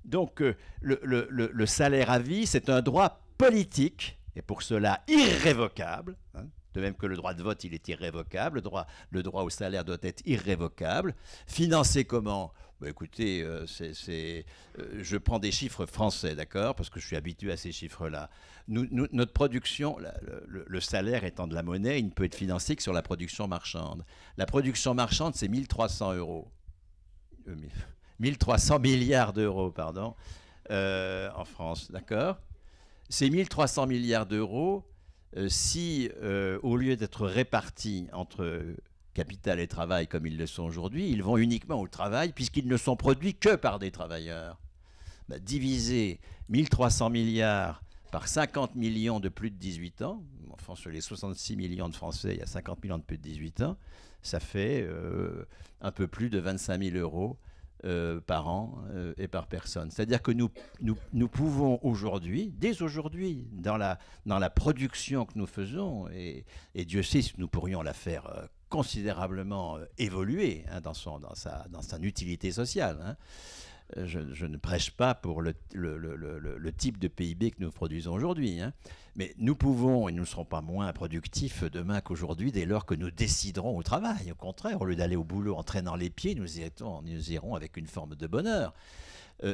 [SPEAKER 3] Donc, le salaire à vie, c'est un droit politique, et pour cela irrévocable. Hein, de même que le droit de vote, il est irrévocable. Le droit au salaire doit être irrévocable. Financé comment? Ben écoutez, je prends des chiffres français, d'accord? Parce que je suis habitué à ces chiffres-là. Notre production, le salaire étant de la monnaie, il ne peut être financé que sur la production marchande. La production marchande, c'est 1 300 €. 1 300 milliards d'euros, pardon, en France, d'accord? Ces 1 300 milliards d'euros, si au lieu d'être répartis entre capital et travail comme ils le sont aujourd'hui, ils vont uniquement au travail puisqu'ils ne sont produits que par des travailleurs. Bah, diviser 1 300 milliards par 50 millions de plus de 18 ans, enfin sur les 66 millions de Français, il y a 50 millions de plus de 18 ans, ça fait un peu plus de 25 000 € par an et par personne. C'est-à-dire que nous pouvons aujourd'hui, dès aujourd'hui, dans la production que nous faisons, et Dieu sait si nous pourrions la faire considérablement évoluer hein, dans sa utilité sociale, hein, je ne prêche pas pour le type de PIB que nous produisons aujourd'hui, hein. Mais nous pouvons, et nous ne serons pas moins productifs demain qu'aujourd'hui, dès lors que nous déciderons au travail. Au contraire, au lieu d'aller au boulot en traînant les pieds, nous irons avec une forme de bonheur.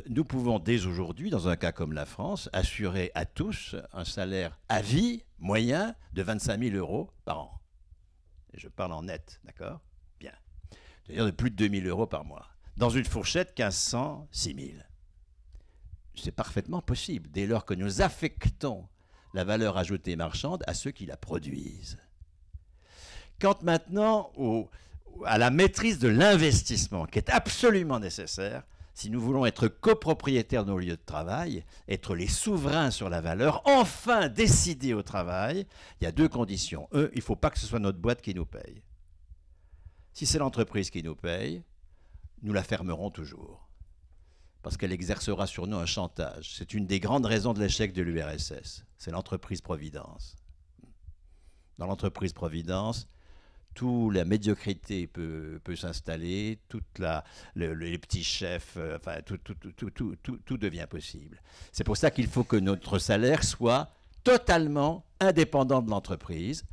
[SPEAKER 3] Nous pouvons dès aujourd'hui, dans un cas comme la France, assurer à tous un salaire à vie moyen de 25 000 euros par an. Et je parle en net, d'accord? Bien. C'est-à-dire de plus de 2 000 euros par mois. Dans une fourchette 1500, 6 000. C'est parfaitement possible, dès lors que nous affectons la valeur ajoutée marchande à ceux qui la produisent. Quant maintenant à la maîtrise de l'investissement, qui est absolument nécessaire, si nous voulons être copropriétaires de nos lieux de travail, être les souverains sur la valeur, enfin décider au travail, il y a deux conditions. Il ne faut pas que ce soit notre boîte qui nous paye. Si c'est l'entreprise qui nous paye, nous la fermerons toujours, parce qu'elle exercera sur nous un chantage. C'est une des grandes raisons de l'échec de l'URSS, c'est l'entreprise-providence. Dans l'entreprise-providence, toute la médiocrité peut s'installer, les petits chefs, enfin, tout devient possible. C'est pour ça qu'il faut que notre salaire soit totalement indépendant de l'entreprise,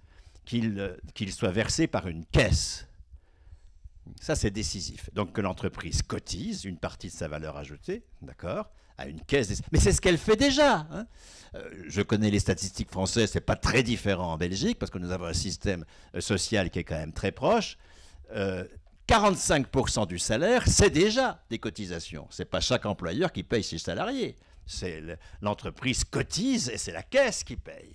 [SPEAKER 3] qu'il soit versé par une caisse. Ça, c'est décisif. Donc, que l'entreprise cotise une partie de sa valeur ajoutée, d'accord, à une caisse. Mais c'est ce qu'elle fait déjà, hein. Je connais les statistiques françaises, c'est pas très différent en Belgique, parce que nous avons un système social qui est quand même très proche. 45% du salaire, c'est déjà des cotisations. C'est pas chaque employeur qui paye ses salariés. L'entreprise cotise et c'est la caisse qui paye.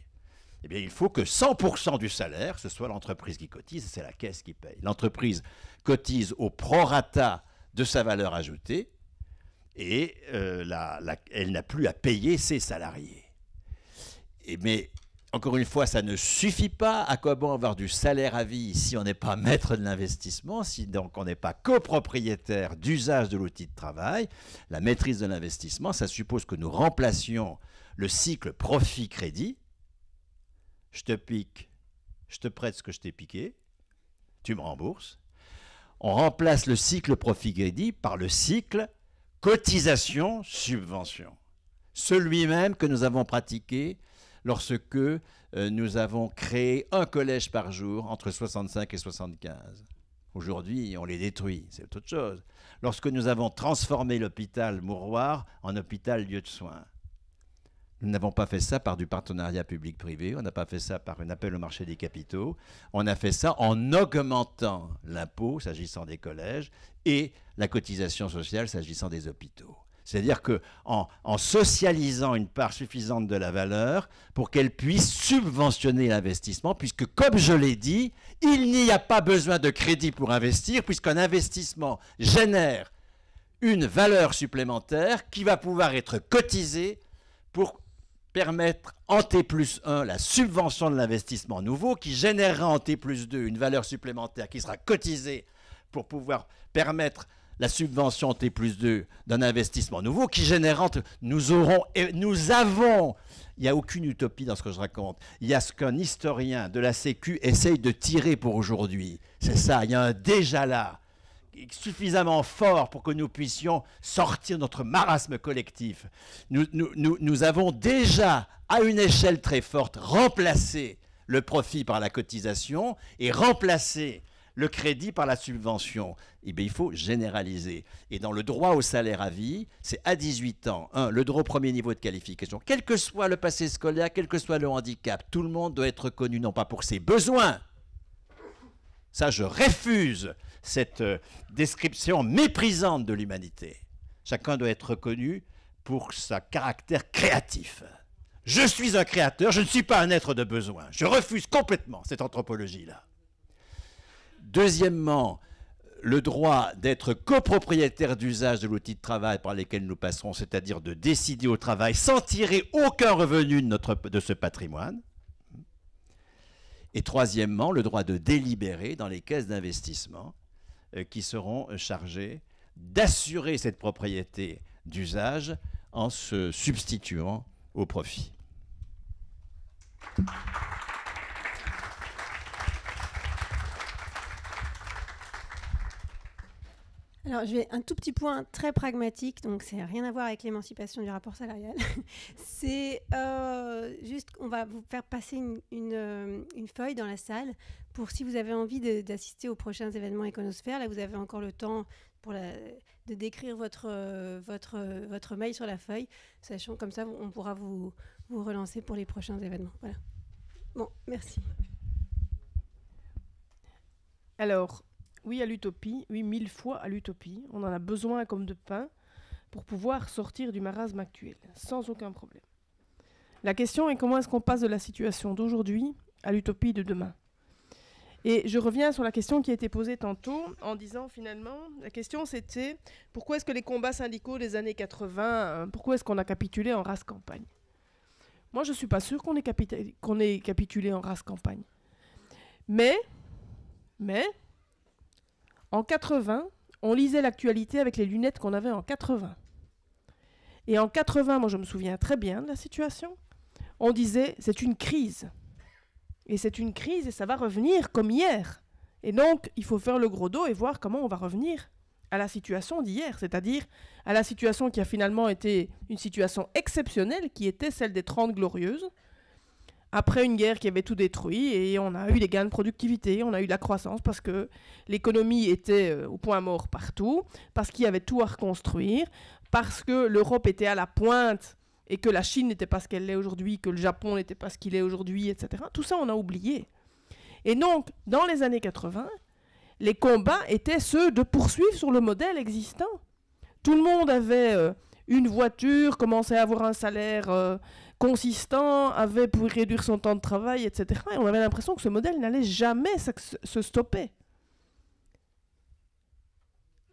[SPEAKER 3] Eh bien, il faut que 100% du salaire, ce soit l'entreprise qui cotise et c'est la caisse qui paye. L'entreprise cotise au prorata de sa valeur ajoutée et elle n'a plus à payer ses salariés. Mais encore une fois, ça ne suffit pas. À quoi bon avoir du salaire à vie si on n'est pas maître de l'investissement, si donc on n'est pas copropriétaire d'usage de l'outil de travail? La maîtrise de l'investissement, ça suppose que nous remplacions le cycle profit-crédit. Je te pique, je te prête ce que je t'ai piqué, tu me rembourses. On remplace le cycle profit-crédit par le cycle cotisation-subvention. Celui même que nous avons pratiqué lorsque nous avons créé un collège par jour entre 65 et 75. Aujourd'hui, on les détruit, c'est autre chose. Lorsque nous avons transformé l'hôpital Mouroir en hôpital lieu de soins. Nous n'avons pas fait ça par du partenariat public-privé, on n'a pas fait ça par un appel au marché des capitaux, on a fait ça en augmentant l'impôt s'agissant des collèges et la cotisation sociale s'agissant des hôpitaux. C'est-à-dire qu'en socialisant une part suffisante de la valeur pour qu'elle puisse subventionner l'investissement, puisque comme je l'ai dit, il n'y a pas besoin de crédit pour investir, puisqu'un investissement génère une valeur supplémentaire qui va pouvoir être cotisée pour permettre en T+1 la subvention de l'investissement nouveau qui générera en T+2 une valeur supplémentaire qui sera cotisée pour pouvoir permettre la subvention en T+2 d'un investissement nouveau qui générera... Nous avons... Il n'y a aucune utopie dans ce que je raconte. Il y a ce qu'un historien de la Sécu essaye de tirer pour aujourd'hui. C'est ça, il y a un déjà là suffisamment fort pour que nous puissions sortir notre marasme collectif. Nous avons déjà, à une échelle très forte, remplacé le profit par la cotisation et remplacé le crédit par la subvention. Eh bien, il faut généraliser. Et dans le droit au salaire à vie, c'est à 18 ans, le droit au premier niveau de qualification. Quel que soit le passé scolaire, quel que soit le handicap, tout le monde doit être reconnu, non pas pour ses besoins. Ça, je refuse cette description méprisante de l'humanité. Chacun doit être reconnu pour sa caractère créatif. Je suis un créateur, je ne suis pas un être de besoin. Je refuse complètement cette anthropologie-là. Deuxièmement, le droit d'être copropriétaire d'usage de l'outil de travail par lesquels nous passerons, c'est-à-dire de décider au travail sans tirer aucun revenu de ce patrimoine. Et troisièmement, le droit de délibérer dans les caisses d'investissement qui seront chargées d'assurer cette propriété d'usage en se substituant au profit.
[SPEAKER 8] Alors, je vais un tout petit point très pragmatique, donc c'est rien à voir avec l'émancipation du rapport salarial. C'est juste, on va vous faire passer une feuille dans la salle pour si vous avez envie d'assister aux prochains événements Econosphère. Là, vous avez encore le temps de décrire votre mail sur la feuille, sachant comme ça, on pourra vous relancer pour les prochains événements. Voilà. Bon, merci.
[SPEAKER 2] Alors, oui à l'utopie, oui 1000 fois à l'utopie. On en a besoin comme de pain pour pouvoir sortir du marasme actuel, sans aucun problème. La question est comment est-ce qu'on passe de la situation d'aujourd'hui à l'utopie de demain. Et je reviens sur la question qui a été posée tantôt en disant finalement, la question c'était pourquoi est-ce que les combats syndicaux des années 80, pourquoi est-ce qu'on a capitulé en race campagne? Moi je ne suis pas sûre qu'on ait capitulé en race campagne. Mais en 80, on lisait l'actualité avec les lunettes qu'on avait en 80. Et en 80, moi je me souviens très bien de la situation, on disait c'est une crise. Et c'est une crise et ça va revenir comme hier. Et donc, il faut faire le gros dos et voir comment on va revenir à la situation d'hier, c'est-à-dire à la situation qui a finalement été une situation exceptionnelle, qui était celle des 30 Glorieuses, après une guerre qui avait tout détruit, et on a eu des gains de productivité, on a eu de la croissance, parce que l'économie était au point mort partout, parce qu'il y avait tout à reconstruire, parce que l'Europe était à la pointe, et que la Chine n'était pas ce qu'elle est aujourd'hui, que le Japon n'était pas ce qu'il est aujourd'hui, etc. Tout ça, on a oublié. Et donc, dans les années 80, les combats étaient ceux de poursuivre sur le modèle existant. Tout le monde avait une voiture, commençait à avoir un salaire consistant, avait pour réduire son temps de travail, etc. Et on avait l'impression que ce modèle n'allait jamais se stopper.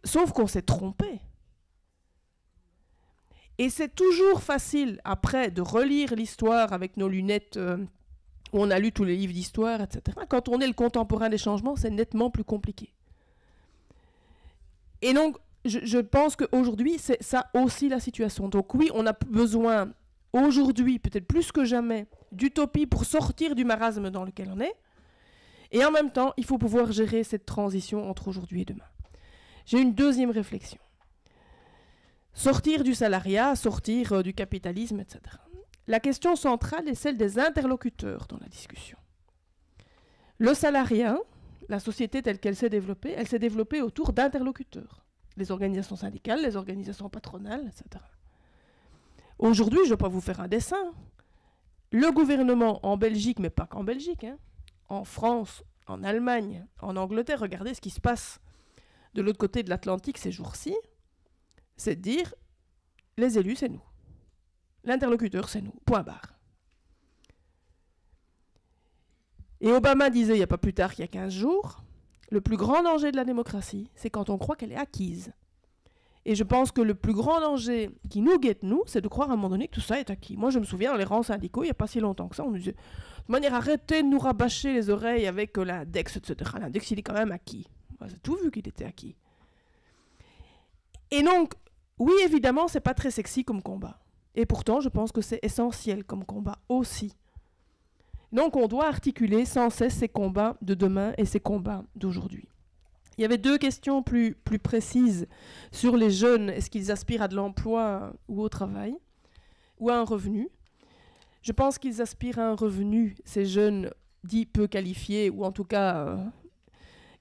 [SPEAKER 2] Sauf qu'on s'est trompé. Et c'est toujours facile, après, de relire l'histoire avec nos lunettes où on a lu tous les livres d'histoire, etc. Quand on est le contemporain des changements, c'est nettement plus compliqué. Et donc, je pense qu'aujourd'hui, c'est ça aussi la situation. Donc oui, on a besoin, aujourd'hui, peut-être plus que jamais, d'utopie pour sortir du marasme dans lequel on est. Et en même temps, il faut pouvoir gérer cette transition entre aujourd'hui et demain. J'ai une deuxième réflexion. Sortir du salariat, sortir du capitalisme, etc. La question centrale est celle des interlocuteurs dans la discussion. Le salariat, la société telle qu'elle s'est développée autour d'interlocuteurs. Les organisations syndicales, les organisations patronales, etc. Aujourd'hui, je ne vais pas vous faire un dessin. Le gouvernement en Belgique, mais pas qu'en Belgique, en France, en Allemagne, en Angleterre, regardez ce qui se passe de l'autre côté de l'Atlantique ces jours-ci, c'est de dire, les élus, c'est nous. L'interlocuteur, c'est nous. Point barre. Et Obama disait, il n'y a pas plus tard qu'il y a 15 jours, le plus grand danger de la démocratie, c'est quand on croit qu'elle est acquise. Et je pense que le plus grand danger qui nous guette, nous, c'est de croire à un moment donné que tout ça est acquis. Moi, je me souviens, dans les rangs syndicaux, il n'y a pas si longtemps que ça, on nous disait, de manière, arrêtez de nous rabâcher les oreilles avec l'index, etc. L'index, il est quand même acquis. On a tout vu qu'il était acquis. Et donc, oui, évidemment, c'est pas très sexy comme combat. Et pourtant, je pense que c'est essentiel comme combat aussi. Donc, on doit articuler sans cesse ces combats de demain et ces combats d'aujourd'hui. Il y avait deux questions plus précises sur les jeunes. Est-ce qu'ils aspirent à de l'emploi ou au travail ou à un revenu? Je pense qu'ils aspirent à un revenu, ces jeunes dits peu qualifiés ou en tout cas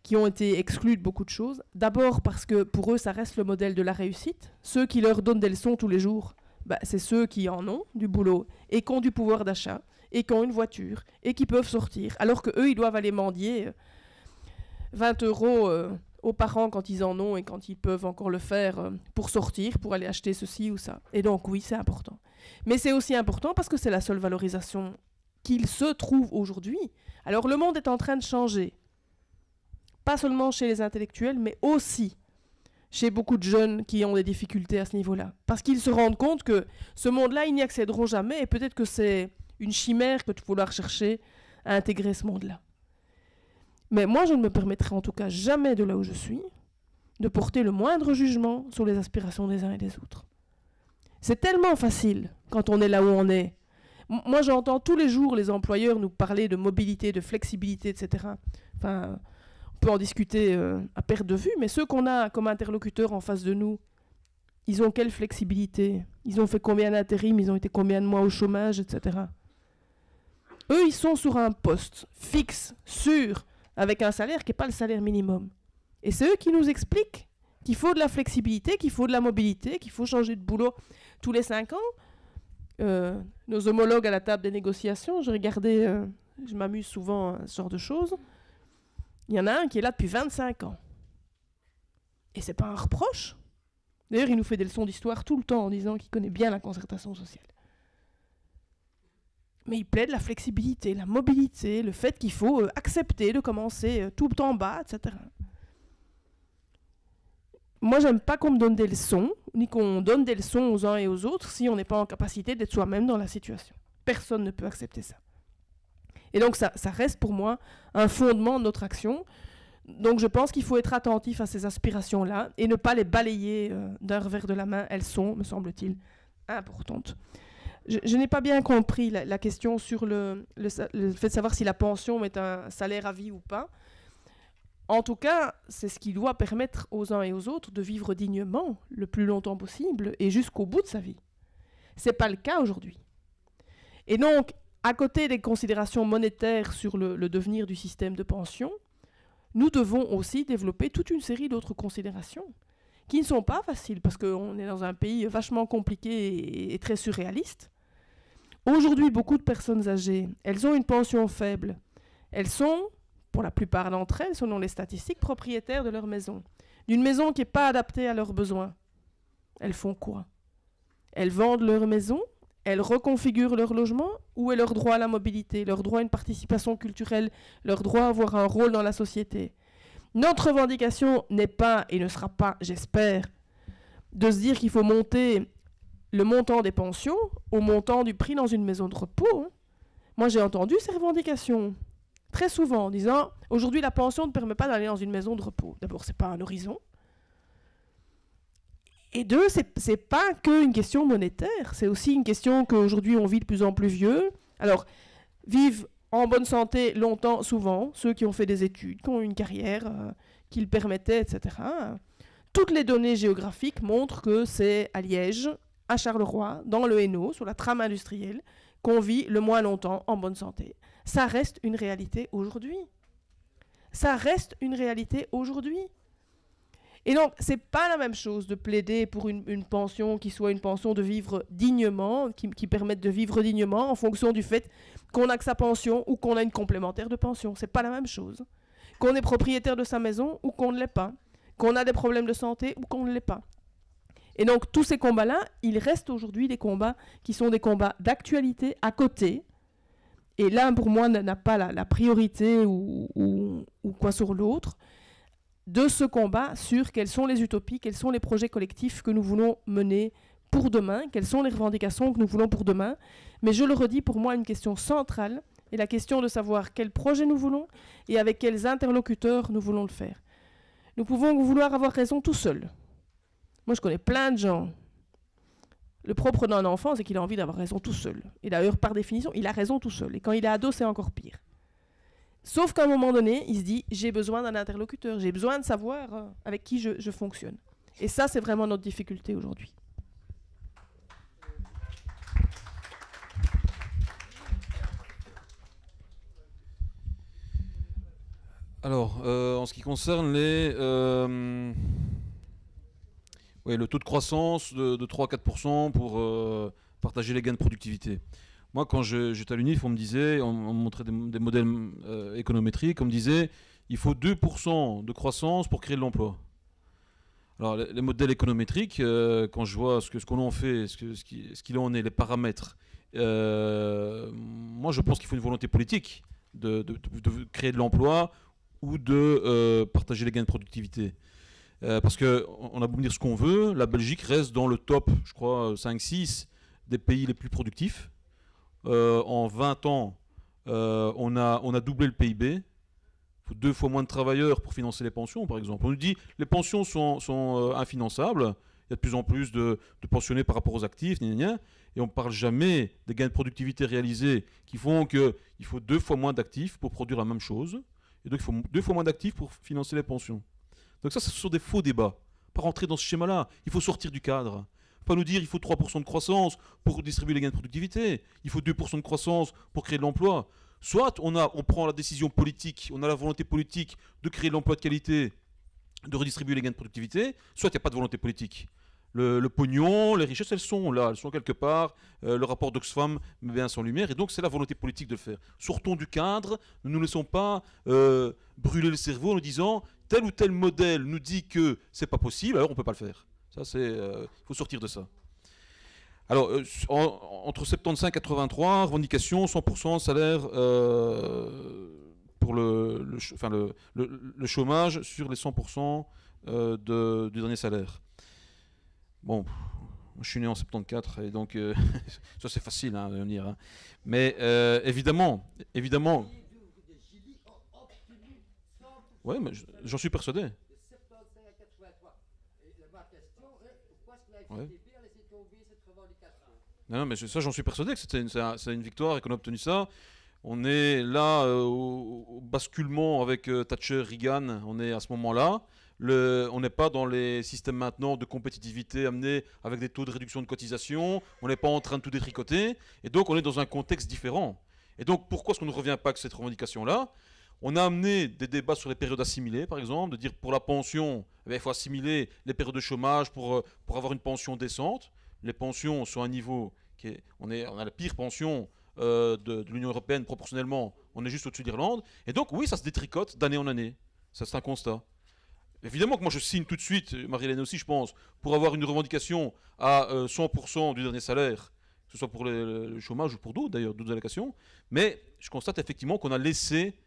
[SPEAKER 2] qui ont été exclus de beaucoup de choses. D'abord parce que pour eux, ça reste le modèle de la réussite. Ceux qui leur donnent des leçons tous les jours, c'est ceux qui en ont du boulot et qui ont du pouvoir d'achat et qui ont une voiture et qui peuvent sortir. Alors qu'eux, ils doivent aller mendier 20 € aux parents quand ils en ont et quand ils peuvent encore le faire pour sortir, pour aller acheter ceci ou ça. Et donc oui, c'est important. Mais c'est aussi important parce que c'est la seule valorisation qu'il se trouve aujourd'hui. Alors le monde est en train de changer. Pas seulement chez les intellectuels, mais aussi chez beaucoup de jeunes qui ont des difficultés à ce niveau-là. Parce qu'ils se rendent compte que ce monde-là, ils n'y accéderont jamais et peut-être que c'est une chimère que de vouloir chercher à intégrer ce monde-là. Mais moi, je ne me permettrai en tout cas jamais, de là où je suis, de porter le moindre jugement sur les aspirations des uns et des autres. C'est tellement facile quand on est là où on est. Moi, j'entends tous les jours les employeurs nous parler de mobilité, de flexibilité, etc. Enfin, on peut en discuter à perte de vue, mais ceux qu'on a comme interlocuteurs en face de nous, ils ont quelle flexibilité? Ils ont fait combien d'intérim? Ils ont été combien de mois au chômage, etc. Eux, ils sont sur un poste fixe, sûr, avec un salaire qui n'est pas le salaire minimum. Et c'est eux qui nous expliquent qu'il faut de la flexibilité, qu'il faut de la mobilité, qu'il faut changer de boulot tous les 5 ans. Nos homologues à la table des négociations, j'ai regardé, je m'amuse souvent à ce genre de choses. Il y en a un qui est là depuis 25 ans. Et c'est pas un reproche. D'ailleurs, il nous fait des leçons d'histoire tout le temps en disant qu'il connaît bien la concertation sociale. Mais il plaide la flexibilité, la mobilité, le fait qu'il faut accepter de commencer tout en bas, etc. Moi, j'aime pas qu'on me donne des leçons, ni qu'on donne des leçons aux uns et aux autres si on n'est pas en capacité d'être soi-même dans la situation. Personne ne peut accepter ça. Et donc, ça reste pour moi un fondement de notre action. Donc, je pense qu'il faut être attentif à ces aspirations-là et ne pas les balayer d'un revers de la main. Elles sont, me semble-t-il, importantes. Je n'ai pas bien compris la question sur le fait de savoir si la pension est un salaire à vie ou pas. En tout cas, c'est ce qui doit permettre aux uns et aux autres de vivre dignement le plus longtemps possible et jusqu'au bout de sa vie. Ce n'est pas le cas aujourd'hui. Et donc, à côté des considérations monétaires sur le devenir du système de pension, nous devons aussi développer toute une série d'autres considérations qui ne sont pas faciles parce qu'on est dans un pays vachement compliqué et très surréaliste. Aujourd'hui, beaucoup de personnes âgées, elles ont une pension faible. Elles sont, pour la plupart d'entre elles, selon les statistiques, propriétaires de leur maison. D'une maison qui n'est pas adaptée à leurs besoins. Elles font quoi? Elles vendent leur maison, elles reconfigurent leur logement. Où est leur droit à la mobilité, leur droit à une participation culturelle, leur droit à avoir un rôle dans la société? Notre revendication n'est pas, et ne sera pas, j'espère, de se dire qu'il faut monter le montant des pensions au montant du prix dans une maison de repos. Hein. Moi, j'ai entendu ces revendications très souvent en disant « Aujourd'hui, la pension ne permet pas d'aller dans une maison de repos. » D'abord, ce n'est pas un horizon. Et deux, ce n'est pas qu'une question monétaire. C'est aussi une question qu'aujourd'hui, on vit de plus en plus vieux. Alors, vivent en bonne santé longtemps, souvent, ceux qui ont fait des études, qui ont une carrière qui le permettait, etc. Toutes les données géographiques montrent que c'est à Liège, à Charleroi, dans le Hainaut, sur la trame industrielle, qu'on vit le moins longtemps en bonne santé. Ça reste une réalité aujourd'hui. Ça reste une réalité aujourd'hui. Et donc, c'est pas la même chose de plaider pour une pension qui soit une pension de vivre dignement, qui permette de vivre dignement en fonction du fait qu'on a que sa pension ou qu'on a une complémentaire de pension. C'est pas la même chose. Qu'on est propriétaire de sa maison ou qu'on ne l'est pas. Qu'on a des problèmes de santé ou qu'on ne l'est pas. Et donc, tous ces combats-là, ils restent aujourd'hui des combats qui sont des combats d'actualité à côté. Et l'un, pour moi, n'a pas la priorité ou quoi sur l'autre de ce combat sur quelles sont les utopies, quels sont les projets collectifs que nous voulons mener pour demain, quelles sont les revendications que nous voulons pour demain. Mais je le redis, pour moi, une question centrale est la question de savoir quel projet nous voulons et avec quels interlocuteurs nous voulons le faire. Nous pouvons vouloir avoir raison tout seul. Moi, je connais plein de gens. Le propre d'un enfant, c'est qu'il a envie d'avoir raison tout seul. Et d'ailleurs, par définition, il a raison tout seul. Et quand il est ado, c'est encore pire. Sauf qu'à un moment donné, il se dit, j'ai besoin d'un interlocuteur, j'ai besoin de savoir avec qui je fonctionne. Et ça, c'est vraiment notre difficulté aujourd'hui.
[SPEAKER 5] Alors, en ce qui concerne le taux de croissance de 3-4% pour partager les gains de productivité. Moi, quand j'étais à l'UNIF, on me montrait des modèles économétriques, on me disait il faut 2% de croissance pour créer de l'emploi. Alors, les modèles économétriques, quand je vois ce qu'on en fait, ce qu'il en est, les paramètres, moi, je pense qu'il faut une volonté politique de créer de l'emploi ou de partager les gains de productivité. Parce qu'on a beau dire ce qu'on veut, la Belgique reste dans le top, je crois, 5-6 des pays les plus productifs. En 20 ans, on a doublé le PIB. Il faut 2 fois moins de travailleurs pour financer les pensions, par exemple. On nous dit que les pensions sont infinançables. Il y a de plus en plus de pensionnés par rapport aux actifs, et on ne parle jamais des gains de productivité réalisés qui font qu'il faut 2 fois moins d'actifs pour produire la même chose. Et donc il faut 2 fois moins d'actifs pour financer les pensions. Donc ça, ce sont des faux débats. Pas rentrer dans ce schéma-là. Il faut sortir du cadre. Pas nous dire il faut 3% de croissance pour distribuer les gains de productivité. Il faut 2% de croissance pour créer de l'emploi. Soit on prend la décision politique, on a la volonté politique de créer de l'emploi de qualité, de redistribuer les gains de productivité, soit il n'y a pas de volonté politique. Le pognon, les richesses, elles sont là, elles sont quelque part. Le rapport d'Oxfam met bien ça en lumière, et donc c'est la volonté politique de le faire. Sortons du cadre, ne nous laissons pas brûler le cerveau en nous disant tel ou tel modèle nous dit que c'est pas possible, alors on peut pas le faire. Ça, il faut sortir de ça. Alors, entre 75 et 83, revendication 100% salaire pour le chômage sur les 100% du dernier salaire. Bon, je suis né en 74 et donc ça c'est facile à dire. Hein. Mais évidemment. Oui, mais j'en suis persuadé. Ouais. Non, mais ça j'en suis persuadé que c'est une victoire et qu'on a obtenu ça. On est là au basculement avec Thatcher, Reagan, on est à ce moment-là. On n'est pas dans les systèmes maintenant de compétitivité amenés avec des taux de réduction de cotisation, on n'est pas en train de tout détricoter, et donc on est dans un contexte différent. Et donc pourquoi est-ce qu'on ne revient pas avec cette revendication-là ? On a amené des débats sur les périodes assimilées, par exemple, de dire pour la pension, il faut assimiler les périodes de chômage pour avoir une pension décente. Les pensions sont à un niveau on a la pire pension de l'Union européenne proportionnellement, on est juste au-dessus de l'Irlande. Et donc oui, ça se détricote d'année en année, ça c'est un constat. Évidemment que moi je signe tout de suite, Marie-Hélène aussi je pense, pour avoir une revendication à 100% du dernier salaire, que ce soit pour le chômage ou pour d'autres d'ailleurs, d'autres allocations, mais je constate effectivement qu'on a laissé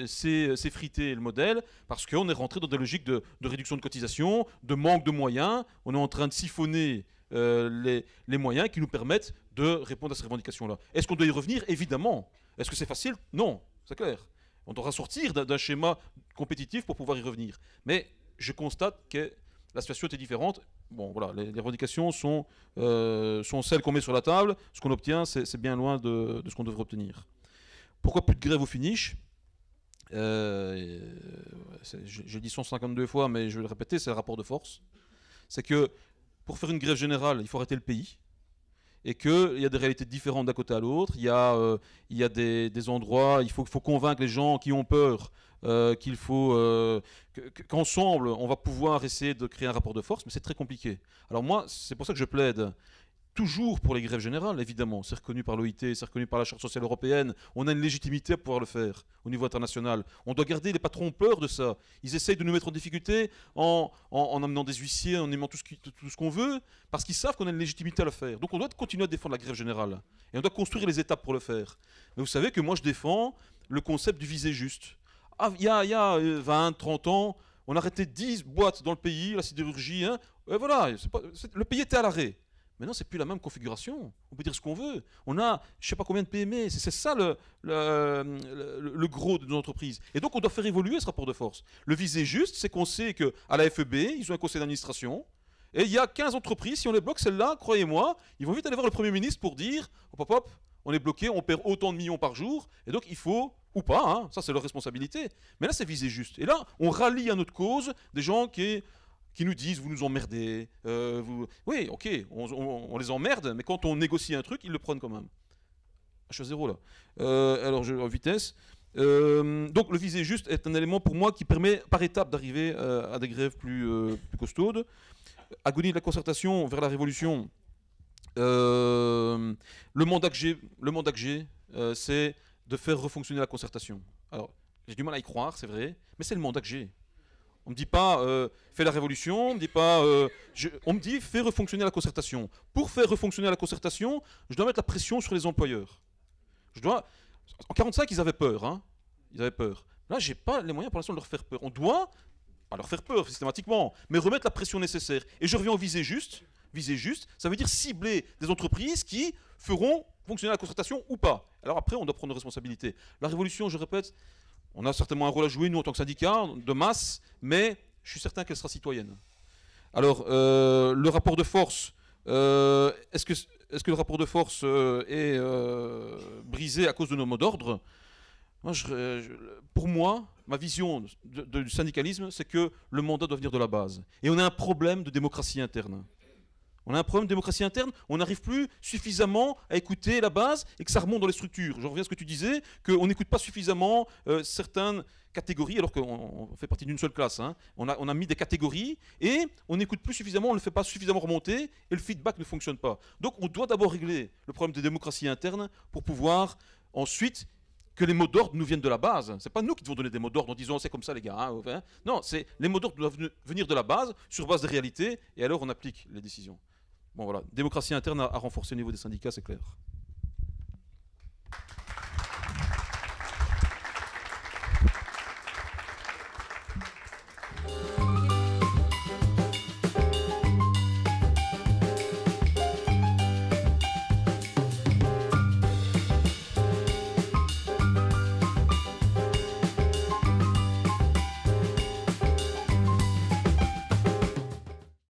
[SPEAKER 5] s'effriter le modèle parce qu'on est rentré dans des logiques de réduction de cotisation, de manque de moyens, on est en train de siphonner les moyens qui nous permettent de répondre à ces revendications-là. Est-ce qu'on doit y revenir ? Évidemment. Est-ce que c'est facile ? Non, c'est clair. On devra sortir d'un schéma compétitif pour pouvoir y revenir. Mais je constate que la situation était différente. Bon, voilà, les revendications sont celles qu'on met sur la table. Ce qu'on obtient, c'est bien loin de ce qu'on devrait obtenir. Pourquoi plus de grève au finish ? Je dis 152 fois, mais je vais le répéter, c'est le rapport de force. C'est que pour faire une grève générale, il faut arrêter le pays. Et qu'il y a des réalités différentes d'un côté à l'autre. Il y a des endroits, il faut convaincre les gens qui ont peur qu'il faut qu'ensemble, on va pouvoir essayer de créer un rapport de force, mais c'est très compliqué. Alors moi, c'est pour ça que je plaide toujours pour les grèves générales, évidemment. C'est reconnu par l'OIT, c'est reconnu par la Charte sociale européenne. On a une légitimité à pouvoir le faire au niveau international. On doit garder les patrons peur de ça. Ils essayent de nous mettre en difficulté en amenant des huissiers, en aimant tout ce qu'on veut, parce qu'ils savent qu'on a une légitimité à le faire. Donc on doit continuer à défendre la grève générale. Et on doit construire les étapes pour le faire. Mais vous savez que moi je défends le concept du visé juste. Il y a 20, 30 ans, on arrêtait 10 boîtes dans le pays, la sidérurgie. Hein, et voilà, le pays était à l'arrêt. Maintenant, c'est plus la même configuration. On peut dire ce qu'on veut. On a, je ne sais pas combien de PME. C'est ça le gros de nos entreprises. Et donc, on doit faire évoluer ce rapport de force. Le visé juste, c'est qu'on sait qu'à la FEB, ils ont un conseil d'administration. Et il y a 15 entreprises. Si on les bloque, celles-là, croyez-moi, ils vont vite aller voir le Premier ministre pour dire hop, on est bloqué, on perd autant de millions par jour. Et donc, il faut, ou pas, hein, ça c'est leur responsabilité. Mais là, c'est visé juste. Et là, on rallie à notre cause des gens qui nous disent vous nous emmerdez, oui, ok, on les emmerde, mais quand on négocie un truc, ils le prennent quand même. H0 là. Alors, en vitesse. Donc, le visé juste est un élément pour moi qui permet par étape d'arriver à des grèves plus costaudes. Agonie de la concertation vers la révolution. Le mandat que j'ai, c'est de faire refonctionner la concertation. Alors, j'ai du mal à y croire, c'est vrai, mais c'est le mandat que j'ai. On me dit pas fais la révolution, on me dit pas on me dit fais refonctionner la concertation. Pour faire refonctionner la concertation, je dois mettre la pression sur les employeurs. En 45, ils avaient peur, hein. Ils avaient peur. Là, j'ai pas les moyens pour l'instant de leur faire peur. On doit pas leur faire peur systématiquement, mais remettre la pression nécessaire. Et je reviens au visé juste. Visé juste, ça veut dire cibler des entreprises qui feront fonctionner la concertation ou pas. Alors après, on doit prendre nos responsabilités. La révolution, je répète, on a certainement un rôle à jouer, nous, en tant que syndicat, de masse, mais je suis certain qu'elle sera citoyenne. Alors, le rapport de force, est-ce que le rapport de force est brisé à cause de nos mots d'ordre ? Pour moi, ma vision du syndicalisme, c'est que le mandat doit venir de la base. Et on a un problème de démocratie interne. On a un problème de démocratie interne, on n'arrive plus suffisamment à écouter la base et que ça remonte dans les structures. Je reviens à ce que tu disais, qu'on n'écoute pas suffisamment certaines catégories, alors qu'on fait partie d'une seule classe. Hein. On a mis des catégories et on n'écoute plus suffisamment, on ne le fait pas suffisamment remonter et le feedback ne fonctionne pas. Donc on doit d'abord régler le problème de démocratie interne pour pouvoir ensuite que les mots d'ordre nous viennent de la base. C'est pas nous qui devons donner des mots d'ordre en disant c'est comme ça les gars. Hein. Non, les mots d'ordre doivent venir de la base, sur base des réalités, et alors on applique les décisions. Bon voilà, démocratie interne à renforcer au niveau des syndicats, c'est clair.